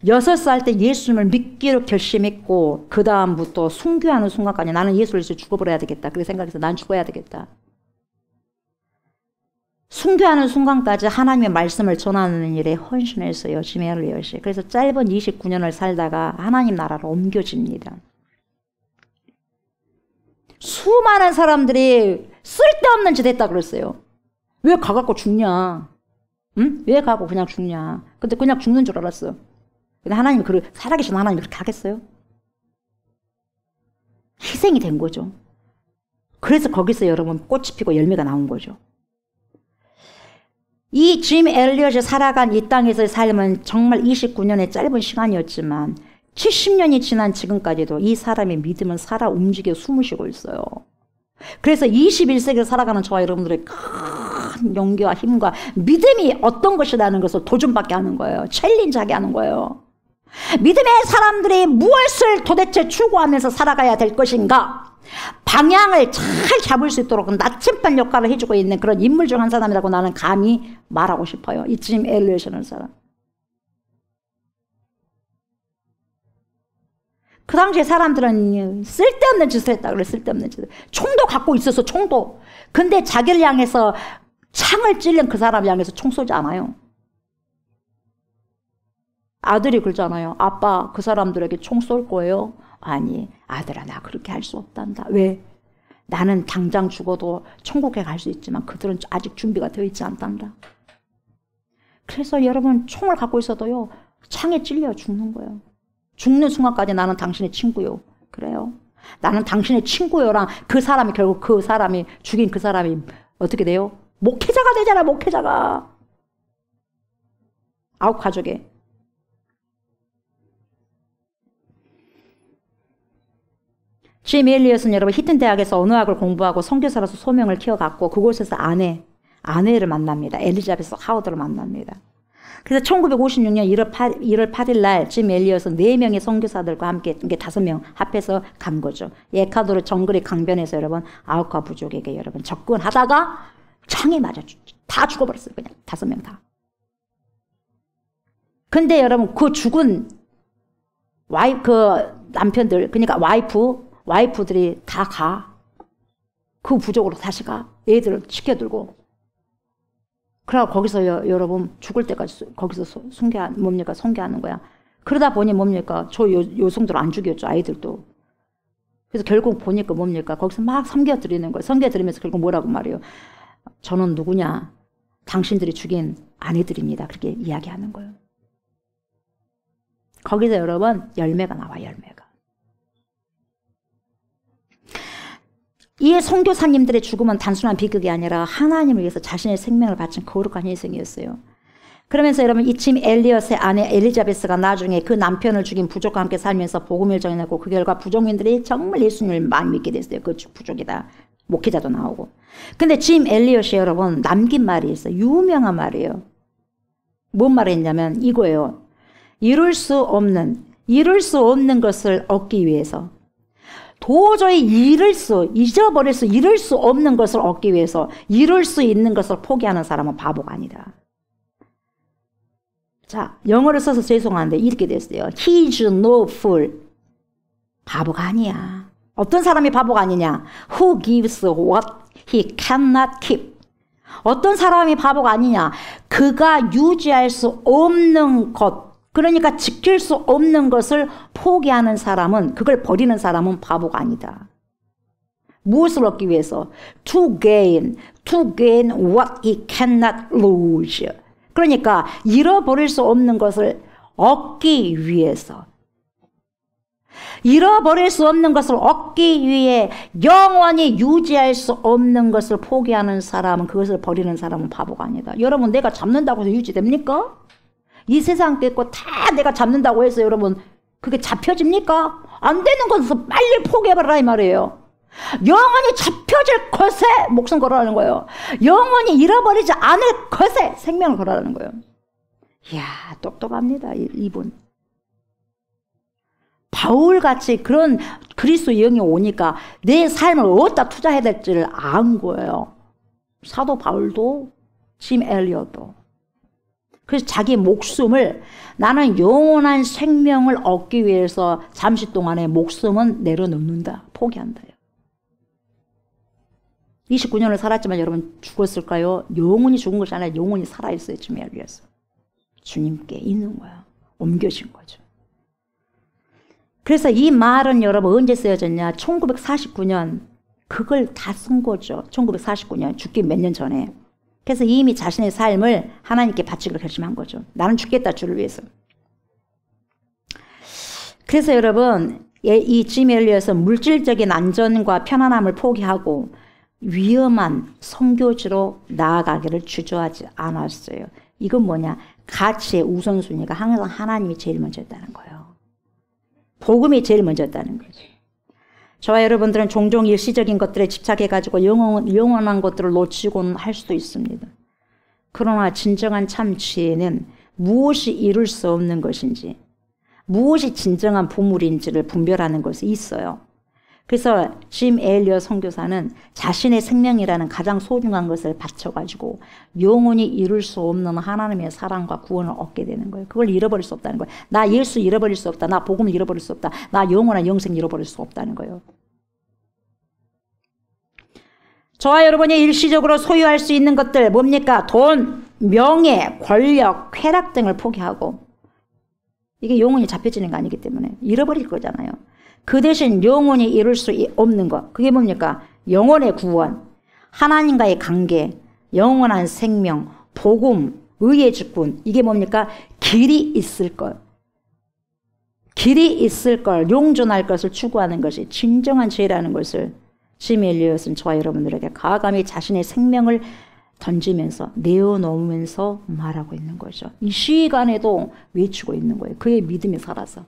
S2: 6살 때 예수님을 믿기로 결심했고 그 다음부터 순교하는 순간까지 나는 예수를 위해서 죽어버려야 되겠다. 그렇게 생각해서 난 죽어야 되겠다. 순교하는 순간까지 하나님의 말씀을 전하는 일에 헌신했어요. 짐 엘리엇이. 그래서 짧은 29년을 살다가 하나님 나라로 옮겨집니다. 수많은 사람들이 쓸데없는 짓 했다 그랬어요. 왜 가갖고 죽냐? 응? 왜 가고 그냥 죽냐? 근데 그냥 죽는 줄 알았어. 근데 하나님, 살아계신 하나님이 그렇게 하겠어요? 희생이 된 거죠. 그래서 거기서 여러분 꽃이 피고 열매가 나온 거죠. 이 짐 엘리엇이 살아간 이 땅에서의 삶은 정말 29년의 짧은 시간이었지만 70년이 지난 지금까지도 이 사람의 믿음은 살아 움직여 숨을 쉬고 있어요. 그래서 21세기를 살아가는 저와 여러분들의 큰 용기와 힘과 믿음이 어떤 것이라는 것을 도전받게 하는 거예요. 챌린지하게 하는 거예요. 믿음의 사람들이 무엇을 도대체 추구하면서 살아가야 될 것인가? 방향을 잘 잡을 수 있도록 나침반 역할을 해주고 있는 그런 인물 중 한 사람이라고 나는 감히 말하고 싶어요. 이 짐 엘리엇이라는 사람. 그 당시에 사람들은 쓸데없는 짓을 했다 그래. 쓸데없는 짓을. 총도 갖고 있었어. 총도. 근데 자기를 향해서 창을 찔른 그 사람을 향해서 총 쏘지 않아요. 아들이 그러잖아요. 아빠 그 사람들에게 총 쏠 거예요? 아니 아들아 나 그렇게 할 수 없단다. 왜? 나는 당장 죽어도 천국에 갈 수 있지만 그들은 아직 준비가 되어 있지 않단다. 그래서 여러분 총을 갖고 있어도요 창에 찔려 죽는 거예요. 죽는 순간까지 나는 당신의 친구요. 그래요. 나는 당신의 친구요랑 그 사람이 결국 그 사람이 죽인 그 사람이 어떻게 돼요? 목회자가 되잖아. 목회자가. 아홉 가족에. 짐 엘리엇은 여러분 히튼 대학에서 언어학을 공부하고 선교사로서 소명을 키워갔고 그곳에서 아내를 만납니다. 엘리자베스 하워드를 만납니다. 그래서 1956년 1월 8일 날 짐 엘리엇은 4명의 선교사들과 함께 5명 합해서 간 거죠. 에콰도르 정글의 강변에서 여러분 아우카 부족에게 여러분 접근하다가 창에 맞아 다 죽어버렸어요. 그냥 5명 다. 근데 여러분 그 죽은 남편들, 그러니까 와이프들이 다 가. 그 부족으로 다시 가. 애들을 시켜들고. 그러고 거기서 여러분 죽을 때까지 거기서 성계하는 거야. 그러다 보니 뭡니까? 저 여성들 안 죽였죠. 아이들도. 그래서 결국 보니까 뭡니까? 거기서 막 섬겨드리는 거예요. 섬겨드리면서 결국 뭐라고 말해요? 저는 누구냐? 당신들이 죽인 아내들입니다. 그렇게 이야기하는 거예요. 거기서 여러분 열매가 나와, 열매가. 이 선교사님들의 죽음은 단순한 비극이 아니라 하나님을 위해서 자신의 생명을 바친 거룩한 희생이었어요. 그러면서 여러분 이 짐 엘리엇의 아내 엘리자베스가 나중에 그 남편을 죽인 부족과 함께 살면서 복음을 전해냈고 그 결과 부족민들이 정말 예수님을 많이 믿게 됐어요. 그 부족이다. 목회자도 나오고. 근데 짐 엘리엇이 여러분 남긴 말이 있어요. 유명한 말이에요. 뭔 말을 했냐면 이거예요. 이룰 수 없는 것을 얻기 위해서 도저히 이룰 수 없는 것을 얻기 위해서 이룰 수 있는 것을 포기하는 사람은 바보가 아니다. 자, 영어를 써서 죄송한데 이렇게 됐어요. He's no fool. 바보가 아니야. 어떤 사람이 바보가 아니냐? Who gives what he cannot keep. 어떤 사람이 바보가 아니냐? 그가 유지할 수 없는 것, 그러니까 지킬 수 없는 것을 포기하는 사람은, 그걸 버리는 사람은 바보가 아니다. 무엇을 얻기 위해서? To gain what he cannot lose. 그러니까 잃어버릴 수 없는 것을 얻기 위해서. 잃어버릴 수 없는 것을 얻기 위해 영원히 유지할 수 없는 것을 포기하는 사람은, 그것을 버리는 사람은 바보가 아니다. 여러분, 내가 잡는다고 해서 유지됩니까? 이 세상 뺏고 다 내가 잡는다고 해서 여러분 그게 잡혀집니까? 안 되는 것을 빨리 포기해봐라 이 말이에요. 영원히 잡혀질 것에 목숨 걸어라는 거예요. 영원히 잃어버리지 않을 것에 생명을 걸어라는 거예요. 이야, 똑똑합니다 이분. 바울같이 그런 그리스도의 영이 오니까 내 삶을 어디다 투자해야 될지를 안 거예요. 사도 바울도 짐 엘리엇도. 그래서 자기 목숨을, 나는 영원한 생명을 얻기 위해서 잠시 동안의 목숨은 내려놓는다. 포기한다. 29년을 살았지만 여러분 죽었을까요? 영원히 죽은 것이 아니라 영원히 살아있어요. 짐 엘리엇. 주님께 있는 거야. 옮겨진 거죠. 그래서 이 말은 여러분 언제 쓰여졌냐? 1949년 그걸 다 쓴 거죠. 1949년 죽기 몇 년 전에. 그래서 이미 자신의 삶을 하나님께 바치기로 결심한 거죠. 나는 죽겠다, 주를 위해서. 그래서 여러분 이 짐 엘리엇은 물질적인 안전과 편안함을 포기하고 위험한 선교지로 나아가기를 주저하지 않았어요. 이건 뭐냐? 가치의 우선순위가 항상 하나님이 제일 먼저였다는 거예요. 복음이 제일 먼저였다는 거죠. 저와 여러분들은 종종 일시적인 것들에 집착해가지고 영원한 것들을 놓치고는 할 수도 있습니다. 그러나 진정한 참치에는 무엇이 이룰 수 없는 것인지, 무엇이 진정한 보물인지를 분별하는 것이 있어요. 그래서 짐 엘리엇 선교사는 자신의 생명이라는 가장 소중한 것을 바쳐가지고 영원히 이룰 수 없는 하나님의 사랑과 구원을 얻게 되는 거예요. 그걸 잃어버릴 수 없다는 거예요. 나 예수 잃어버릴 수 없다. 나 복음을 잃어버릴 수 없다. 나 영원한 영생 잃어버릴 수 없다는 거예요. 저와 여러분이 일시적으로 소유할 수 있는 것들 뭡니까? 돈, 명예, 권력, 쾌락 등을 포기하고, 이게 영원히 잡혀지는 거 아니기 때문에 잃어버릴 거잖아요. 그 대신 영원히 이룰 수 없는 것, 그게 뭡니까? 영혼의 구원, 하나님과의 관계, 영원한 생명, 복음, 의의 주권, 이게 뭡니까? 길이 있을 것, 길이 있을 걸, 용존할 것을 추구하는 것이 진정한 죄라는 것을 짐 엘리엇은 저와 여러분들에게 과감히 자신의 생명을 던지면서 내어놓으면서 말하고 있는 거죠. 이 시간에도 외치고 있는 거예요. 그의 믿음이 살아서.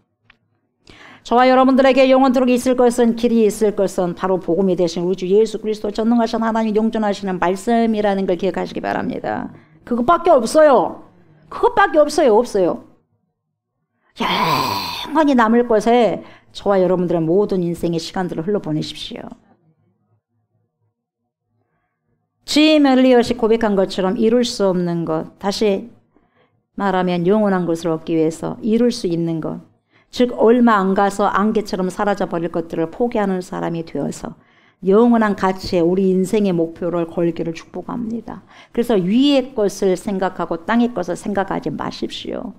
S2: 저와 여러분들에게 영원토록 있을 것은, 길이 있을 것은 바로 복음이 되신 우리 주 예수 그리스도 전능하신 하나님 용존하시는 말씀이라는 걸 기억하시기 바랍니다. 그것밖에 없어요. 그것밖에 없어요. 영원히 남을 것에 저와 여러분들의 모든 인생의 시간들을 흘러보내십시오. 짐 엘리엇이 고백한 것처럼 이룰 수 없는 것, 다시 말하면 영원한 것을 얻기 위해서 이룰 수 있는 것, 즉 얼마 안 가서 안개처럼 사라져버릴 것들을 포기하는 사람이 되어서 영원한 가치에 우리 인생의 목표를 걸기를 축복합니다. 그래서 위의 것을 생각하고 땅의 것을 생각하지 마십시오.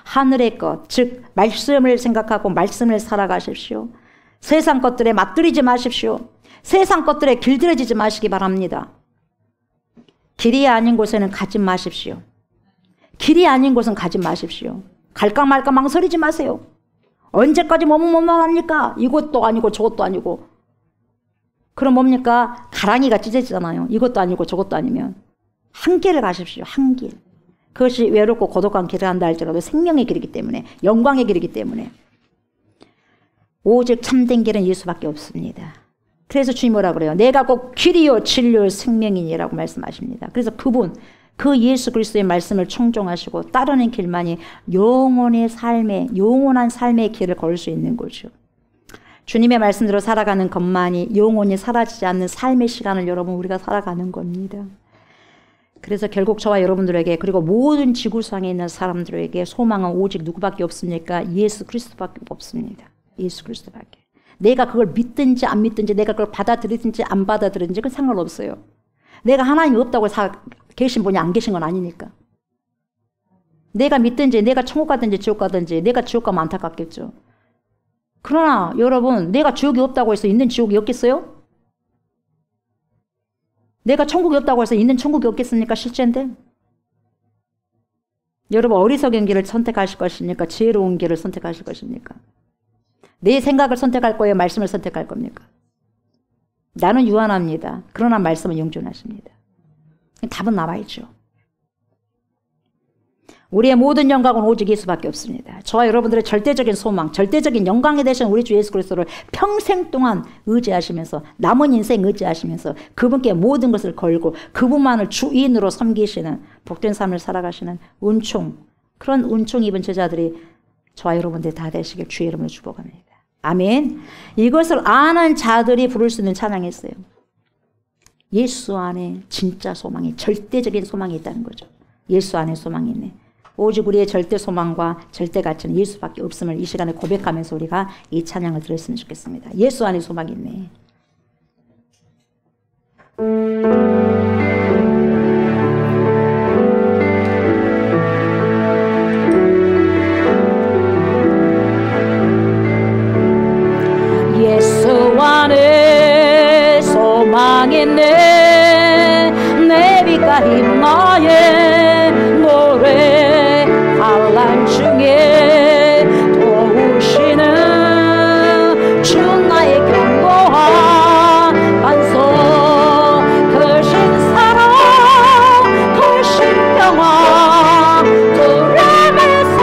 S2: 하늘의 것, 즉 말씀을 생각하고 말씀을 살아가십시오. 세상 것들에 맞들이지 마십시오. 세상 것들에 길들여지지 마시기 바랍니다. 길이 아닌 곳에는 가지 마십시오. 길이 아닌 곳은 가지 마십시오. 갈까 말까 망설이지 마세요. 언제까지 머뭇머뭇합니까? 이것도 아니고 저것도 아니고. 그럼 뭡니까? 가랑이가 찢어지잖아요. 이것도 아니고 저것도 아니면. 한 길을 가십시오. 한 길. 그것이 외롭고 고독한 길을 한다 할지라도 생명의 길이기 때문에, 영광의 길이기 때문에. 오직 참된 길은 예수밖에 없습니다. 그래서 주님 뭐라 그래요? 내가 곧 길이요 진리요 생명이니라고 말씀하십니다. 그래서 그분, 그 예수 그리스도의 말씀을 청종하시고 따르는 길만이 영원한 삶의 길을 걸을 수 있는 거죠. 주님의 말씀대로 살아가는 것만이 영원히 사라지지 않는 삶의 시간을 여러분 우리가 살아가는 겁니다. 그래서 결국 저와 여러분들에게, 그리고 모든 지구상에 있는 사람들에게 소망은 오직 누구밖에 없습니까? 예수 그리스도밖에 없습니다. 예수 그리스도밖에. 내가 그걸 믿든지 안 믿든지, 내가 그걸 받아들이든지 안 받아들이든지 그건 상관없어요. 내가 하나님이 없다고 계신 분이 안 계신 건 아니니까. 내가 믿든지, 내가 천국 가든지 지옥 가든지, 내가 지옥 가면 안타깝겠죠. 그러나 여러분, 내가 지옥이 없다고 해서 있는 지옥이 없겠어요? 내가 천국이 없다고 해서 있는 천국이 없겠습니까? 실제인데. 여러분, 어리석은 길을 선택하실 것입니까? 지혜로운 길을 선택하실 것입니까? 내 생각을 선택할 거예요? 말씀을 선택할 겁니까? 나는 유한합니다. 그러나 말씀은 영존하십니다. 답은 나와 있죠. 우리의 모든 영광은 오직 예수밖에 없습니다. 저와 여러분들의 절대적인 소망, 절대적인 영광이 되신 우리 주 예수 그리스도를 평생 동안 의지하시면서, 남은 인생 의지하시면서 그분께 모든 것을 걸고 그분만을 주인으로 섬기시는 복된 삶을 살아가시는 은총, 그런 은총 입은 제자들이 저와 여러분들 다 되시길 주의 이름으로 축복합니다. 아멘. 이것을 아는 자들이 부를 수 있는 찬양이 있어요. 예수 안에 진짜 소망이, 절대적인 소망이 있다는 거죠. 예수 안에 소망이 있네. 오직 우리의 절대 소망과 절대 가치는 예수밖에 없음을 이 시간에 고백하면서 우리가 이 찬양을 들었으면 좋겠습니다. 예수 안에 소망이 있네. 예수 안에 소망이 있네. 내 빛과 힘 나의 노래 환난 중에 도우시는 주 나의 견고한 반석, 크신 사랑 크신 평화 두려움에서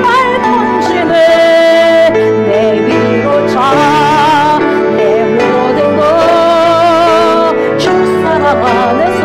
S2: 날 던지네. 내 위로 차 내 모든 것 주 사랑 안에서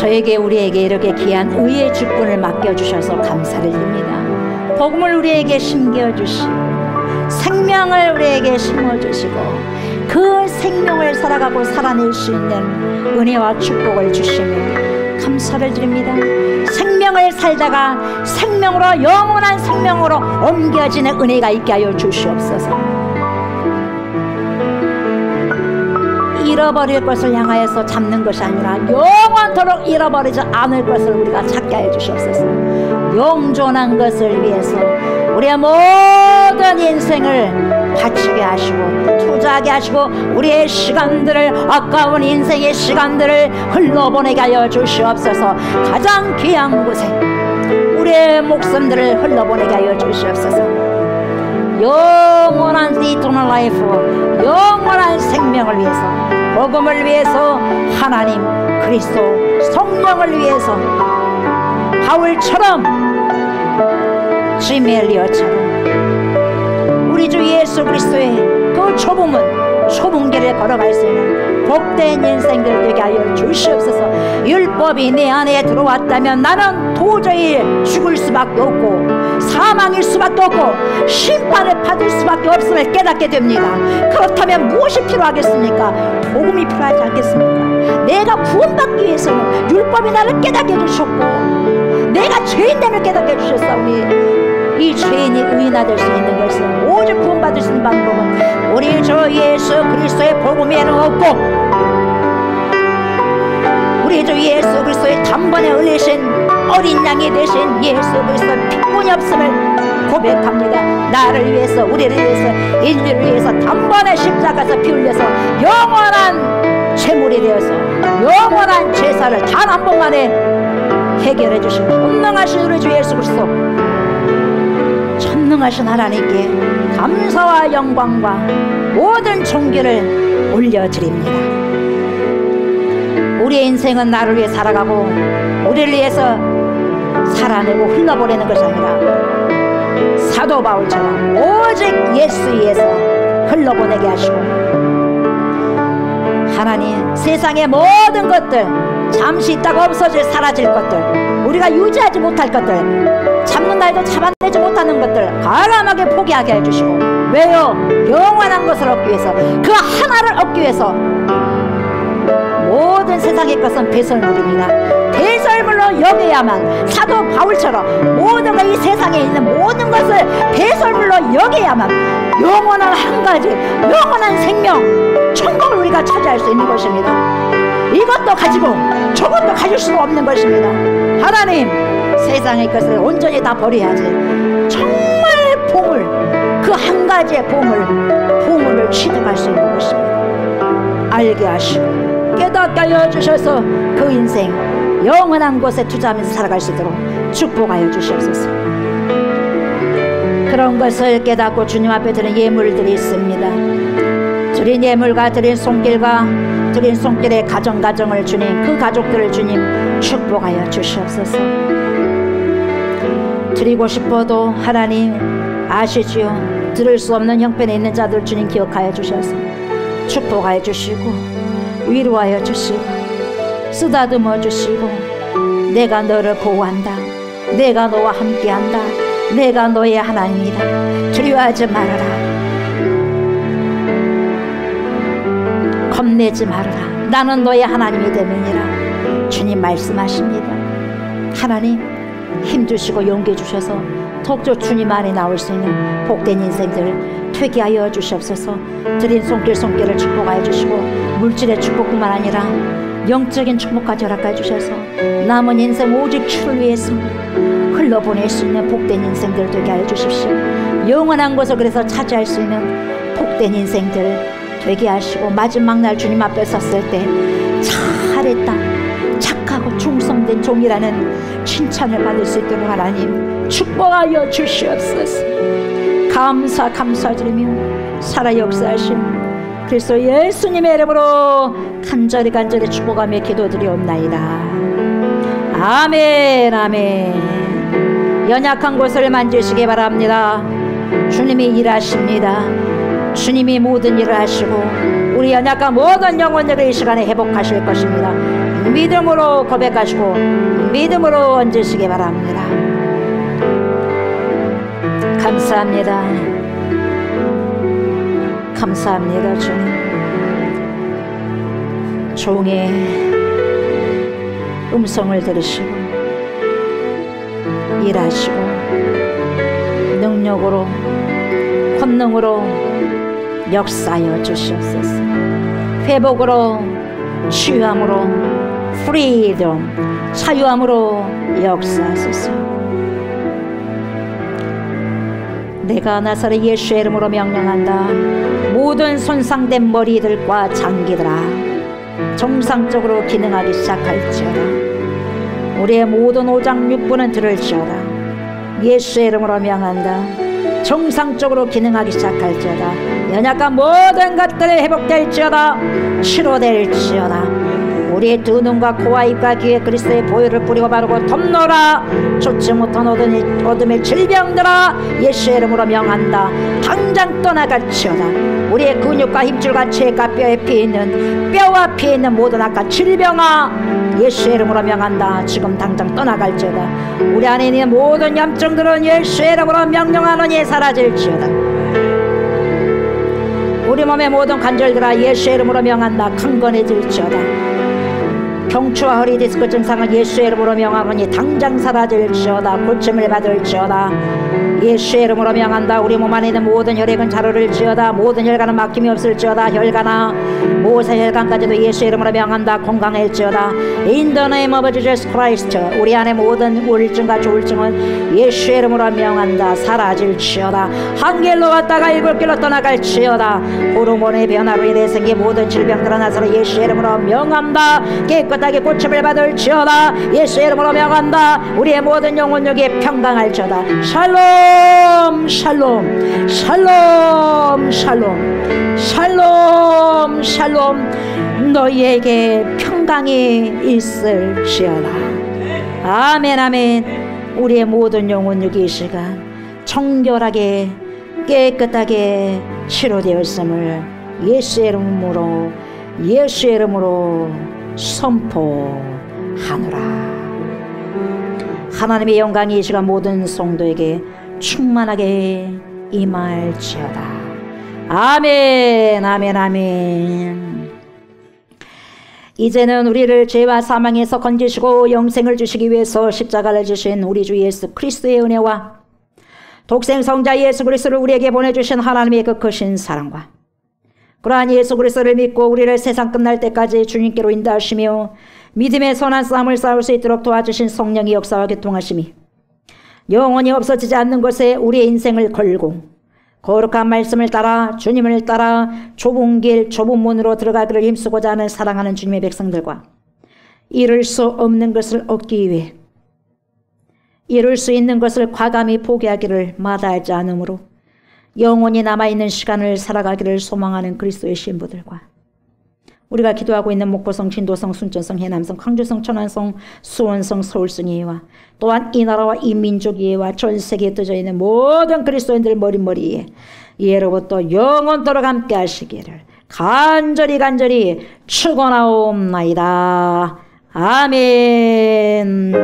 S2: 저에게 우리에게 이렇게 귀한 의의 직분을 맡겨주셔서 감사를 드립니다. 복음을 우리에게 심겨주시고 생명을 우리에게 심어주시고 그 생명을 살아가고 살아낼 수 있는 은혜와 축복을 주시며 감사를 드립니다. 생명을 살다가 생명으로 영원한 생명으로 옮겨지는 은혜가 있게 하여 주시옵소서. 잃어버릴 것을 향하여서 잡는 것이 아니라 영원토록 잃어버리지 않을 것을 우리가 찾게 하여 주시옵소서. 영존한 것을 위해서 우리의 모든 인생을 바치게 하시고 투자하게 하시고 우리의 시간들을 아까운 인생의 시간들을 흘러보내게 하여 주시옵소서. 가장 귀한 곳에 우리의 목숨들을 흘러보내게 하여 주시옵소서. 영원한 eternal life, 영원한 생명을 위해서, 복음을 위해서, 하나님 그리스도 성령을 위해서 바울처럼 지멜리어처럼 우리 주 예수 그리스도의 그 좁은 길을 걸어갈 수 있는 복된 인생들 되게 하여 주시옵소서. 율법이 내 안에 들어왔다면 나는 도저히 죽을 수밖에 없고 사망일 수밖에 없고 심판을 받을 수밖에 없음을 깨닫게 됩니다. 그렇다면 무엇이 필요하겠습니까? 복음이 필요하지 않겠습니까? 내가 구원받기 위해서는 율법이 나를 깨닫게 해주셨고 내가 죄인됨을 깨닫게 해주셨사오니 이 죄인이 의인화될 수 있는 것은 오직 구원받을 수 있는 방법은 우리 주 예수 그리스도의 복음에는 없고 우리 주 예수 그리스도의 단번에 흘리신 어린 양이 되신 예수 그리스도의 피뿐이 없음을 고백합니다. 나를 위해서 우리를 위해서 인류를 위해서 단번에 십자가에서 피 흘려서 영원한 제물이 되어서 영원한 제사를 단 한 번만에 해결해 주신 전능하신 우리 주 예수 그리스도 전능하신 하나님께 감사와 영광과 모든 존귀를 올려드립니다. 우리의 인생은 나를 위해 살아가고 우리를 위해서 살아내고 흘러보내는 것이 아니라 사도 바울처럼 오직 예수 위해서 흘러보내게 하시고 하나님 세상의 모든 것들 잠시 있다가 없어질 사라질 것들 우리가 유지하지 못할 것들 잡는다 해도 잡아내지 못하는 것들 과감하게 포기하게 해주시고 왜요? 영원한 것을 얻기 위해서 그 하나를 얻기 위해서 모든 세상의 것은 배설물입니다. 배설물로 여겨야만 사도 바울처럼 모든 것 이 세상에 있는 모든 것을 배설물로 여겨야만 영원한 한 가지 영원한 생명 천국을 우리가 차지할 수 있는 것입니다. 이것도 가지고 저것도 가질 수 없는 것입니다. 하나님 세상의 것을 온전히 다 버려야지 정말 보물 그 한 가지의 보물을 취득할 수 있는 것입니다. 알게 하시고 깨닫게 하여 주셔서 그 인생 영원한 곳에 투자하면서 살아갈 수 있도록 축복하여 주시옵소서. 그런 것을 깨닫고 주님 앞에 드린 예물들이 있습니다. 드린 예물과 드린 손길과 드린 손길의 가정을 주님 그 가족들을 주님 축복하여 주시옵소서. 드리고 싶어도 하나님 아시지요. 들을 수 없는 형편에 있는 자들 주님 기억하여 주셔서 축복하여 주시고 위로하여 주시고 쓰다듬어 주시고 내가 너를 보호한다. 내가 너와 함께한다. 내가 너의 하나님이다. 두려워하지 말아라. 겁내지 말아라. 나는 너의 하나님이 됨이니라. 주님 말씀하십니다. 하나님 힘주시고 용기 주셔서 더욱더 주님 안에 나올 수 있는 복된 인생들 되게 하여 주시옵소서. 드린 손길을 축복하여 주시고 물질의 축복뿐만 아니라 영적인 축복까지 허락하여 주셔서 남은 인생 오직 주를 위해서 흘러보낼 수 있는 복된 인생들 되게 하여 주십시오. 영원한 것을 그래서 차지할 수 있는 복된 인생들 되게 하시고 마지막 날 주님 앞에 섰을 때 잘했다 착하고 충성된 종이라는 칭찬을 받을 수 있도록 하나님 축복하여 주시옵소서. 감사드리며 살아 역사하신 그리스도 예수님의 이름으로 간절히 축복하며 기도드리옵나이다. 아멘. 연약한 곳을 만지시기 바랍니다. 주님이 일하십니다. 주님이 모든 일을 하시고 우리 연약한 모든 영혼들을 이 시간에 회복하실 것입니다. 믿음으로 고백하시고 믿음으로 얹으시기 바랍니다. 감사합니다. 감사합니다. 주님, 종의 음성을 들으시고 일하시고 능력으로 권능으로 역사하여 주시옵소서. 회복으로 치유함으로 프리덤 자유함으로 역사하소서. 내가 나사렛 예수의 이름으로 명령한다. 모든 손상된 머리들과 장기들아 정상적으로 기능하기 시작할지어다. 우리의 모든 오장육부는 들을지어다. 예수의 이름으로 명한다. 정상적으로 기능하기 시작할지어다. 연약한 모든 것들이 회복될지어다. 치료될지어다. 우리의 두 눈과 코와 입과 귀에 그리스도의 보혈을 뿌리고 바르고 덮노라. 좋지 못한 어둠의 질병들아 예수의 이름으로 명한다. 당장 떠나갈지어다. 우리의 근육과 힘줄과 체과 뼈에 피해 있는 뼈와 피해 있는 모든 악한 질병아 예수의 이름으로 명한다. 지금 당장 떠나갈지어다. 우리 안에 있는 모든 염증들은 예수의 이름으로 명령하노니 사라질지어다. 우리 몸의 모든 관절들아 예수의 이름으로 명한다. 강건해질지어다. 경추와 허리 디스크 증상은 예수의 이름으로 명하노니 당장 사라질지어다. 고침을 받을지어다. 예수의 이름으로 명한다. 우리 몸 안에 있는 모든 혈액은 자르를지어다. 모든 혈관은 막힘이 없을지어다. 혈관아 모세혈관까지도 예수의 이름으로 명한다. 건강할지어다. In the name of Jesus Christ. 우리 안에 모든 우울증과 조울증은 예수의 이름으로 명한다. 사라질지어다. 한 길로 왔다가 일곱 길로 떠나갈지어다. 호르몬의 변화로 인해 생긴 모든 질병들은 나서로 예수의 이름으로 명한다. 깨끗하게 고침을 받을지어다. 예수의 이름으로 명한다. 우리의 모든 영혼력이 평강할지어다. 샬롬 샬롬 샬롬 샬롬 샬롬 샬롬 너희에게 평강이 있을지어다. 아멘 아멘. 우리의 모든 영혼력이 이 시간 청결하게 깨끗하게 치료되었음을 예수의 이름으로 선포하노라. 하나님의 영광이 이 시간 모든 성도에게 충만하게 임할지어다. 아멘 아멘 아멘. 이제는 우리를 죄와 사망에서 건지시고 영생을 주시기 위해서 십자가를 지신 우리 주 예수 그리스도의 은혜와 독생 성자 예수 그리스도를 우리에게 보내주신 하나님의 그 크신 사랑과 그러한 예수 그리스도를 믿고 우리를 세상 끝날 때까지 주님께로 인도하시며 믿음의 선한 싸움을 싸울 수 있도록 도와주신 성령의 역사와 교통하심이 영원히 없어지지 않는 곳에 우리의 인생을 걸고 거룩한 말씀을 따라 주님을 따라 좁은 길 좁은 문으로 들어가기를 힘쓰고자 하는 사랑하는 주님의 백성들과 이룰 수 없는 것을 얻기 위해 이룰 수 있는 것을 과감히 포기하기를 마다하지 않으므로 영원히 남아있는 시간을 살아가기를 소망하는 그리스도의 신부들과 우리가 기도하고 있는 목포성, 진도성, 순천성, 해남성, 광주성, 천안성, 수원성, 서울성 예와 또한 이 나라와 이 민족 예와 전 세계에 떠져 있는 모든 그리스도인들 머리머리에 예로부터 영원토록 함께 하시기를 간절히 축원하옵나이다. 아멘.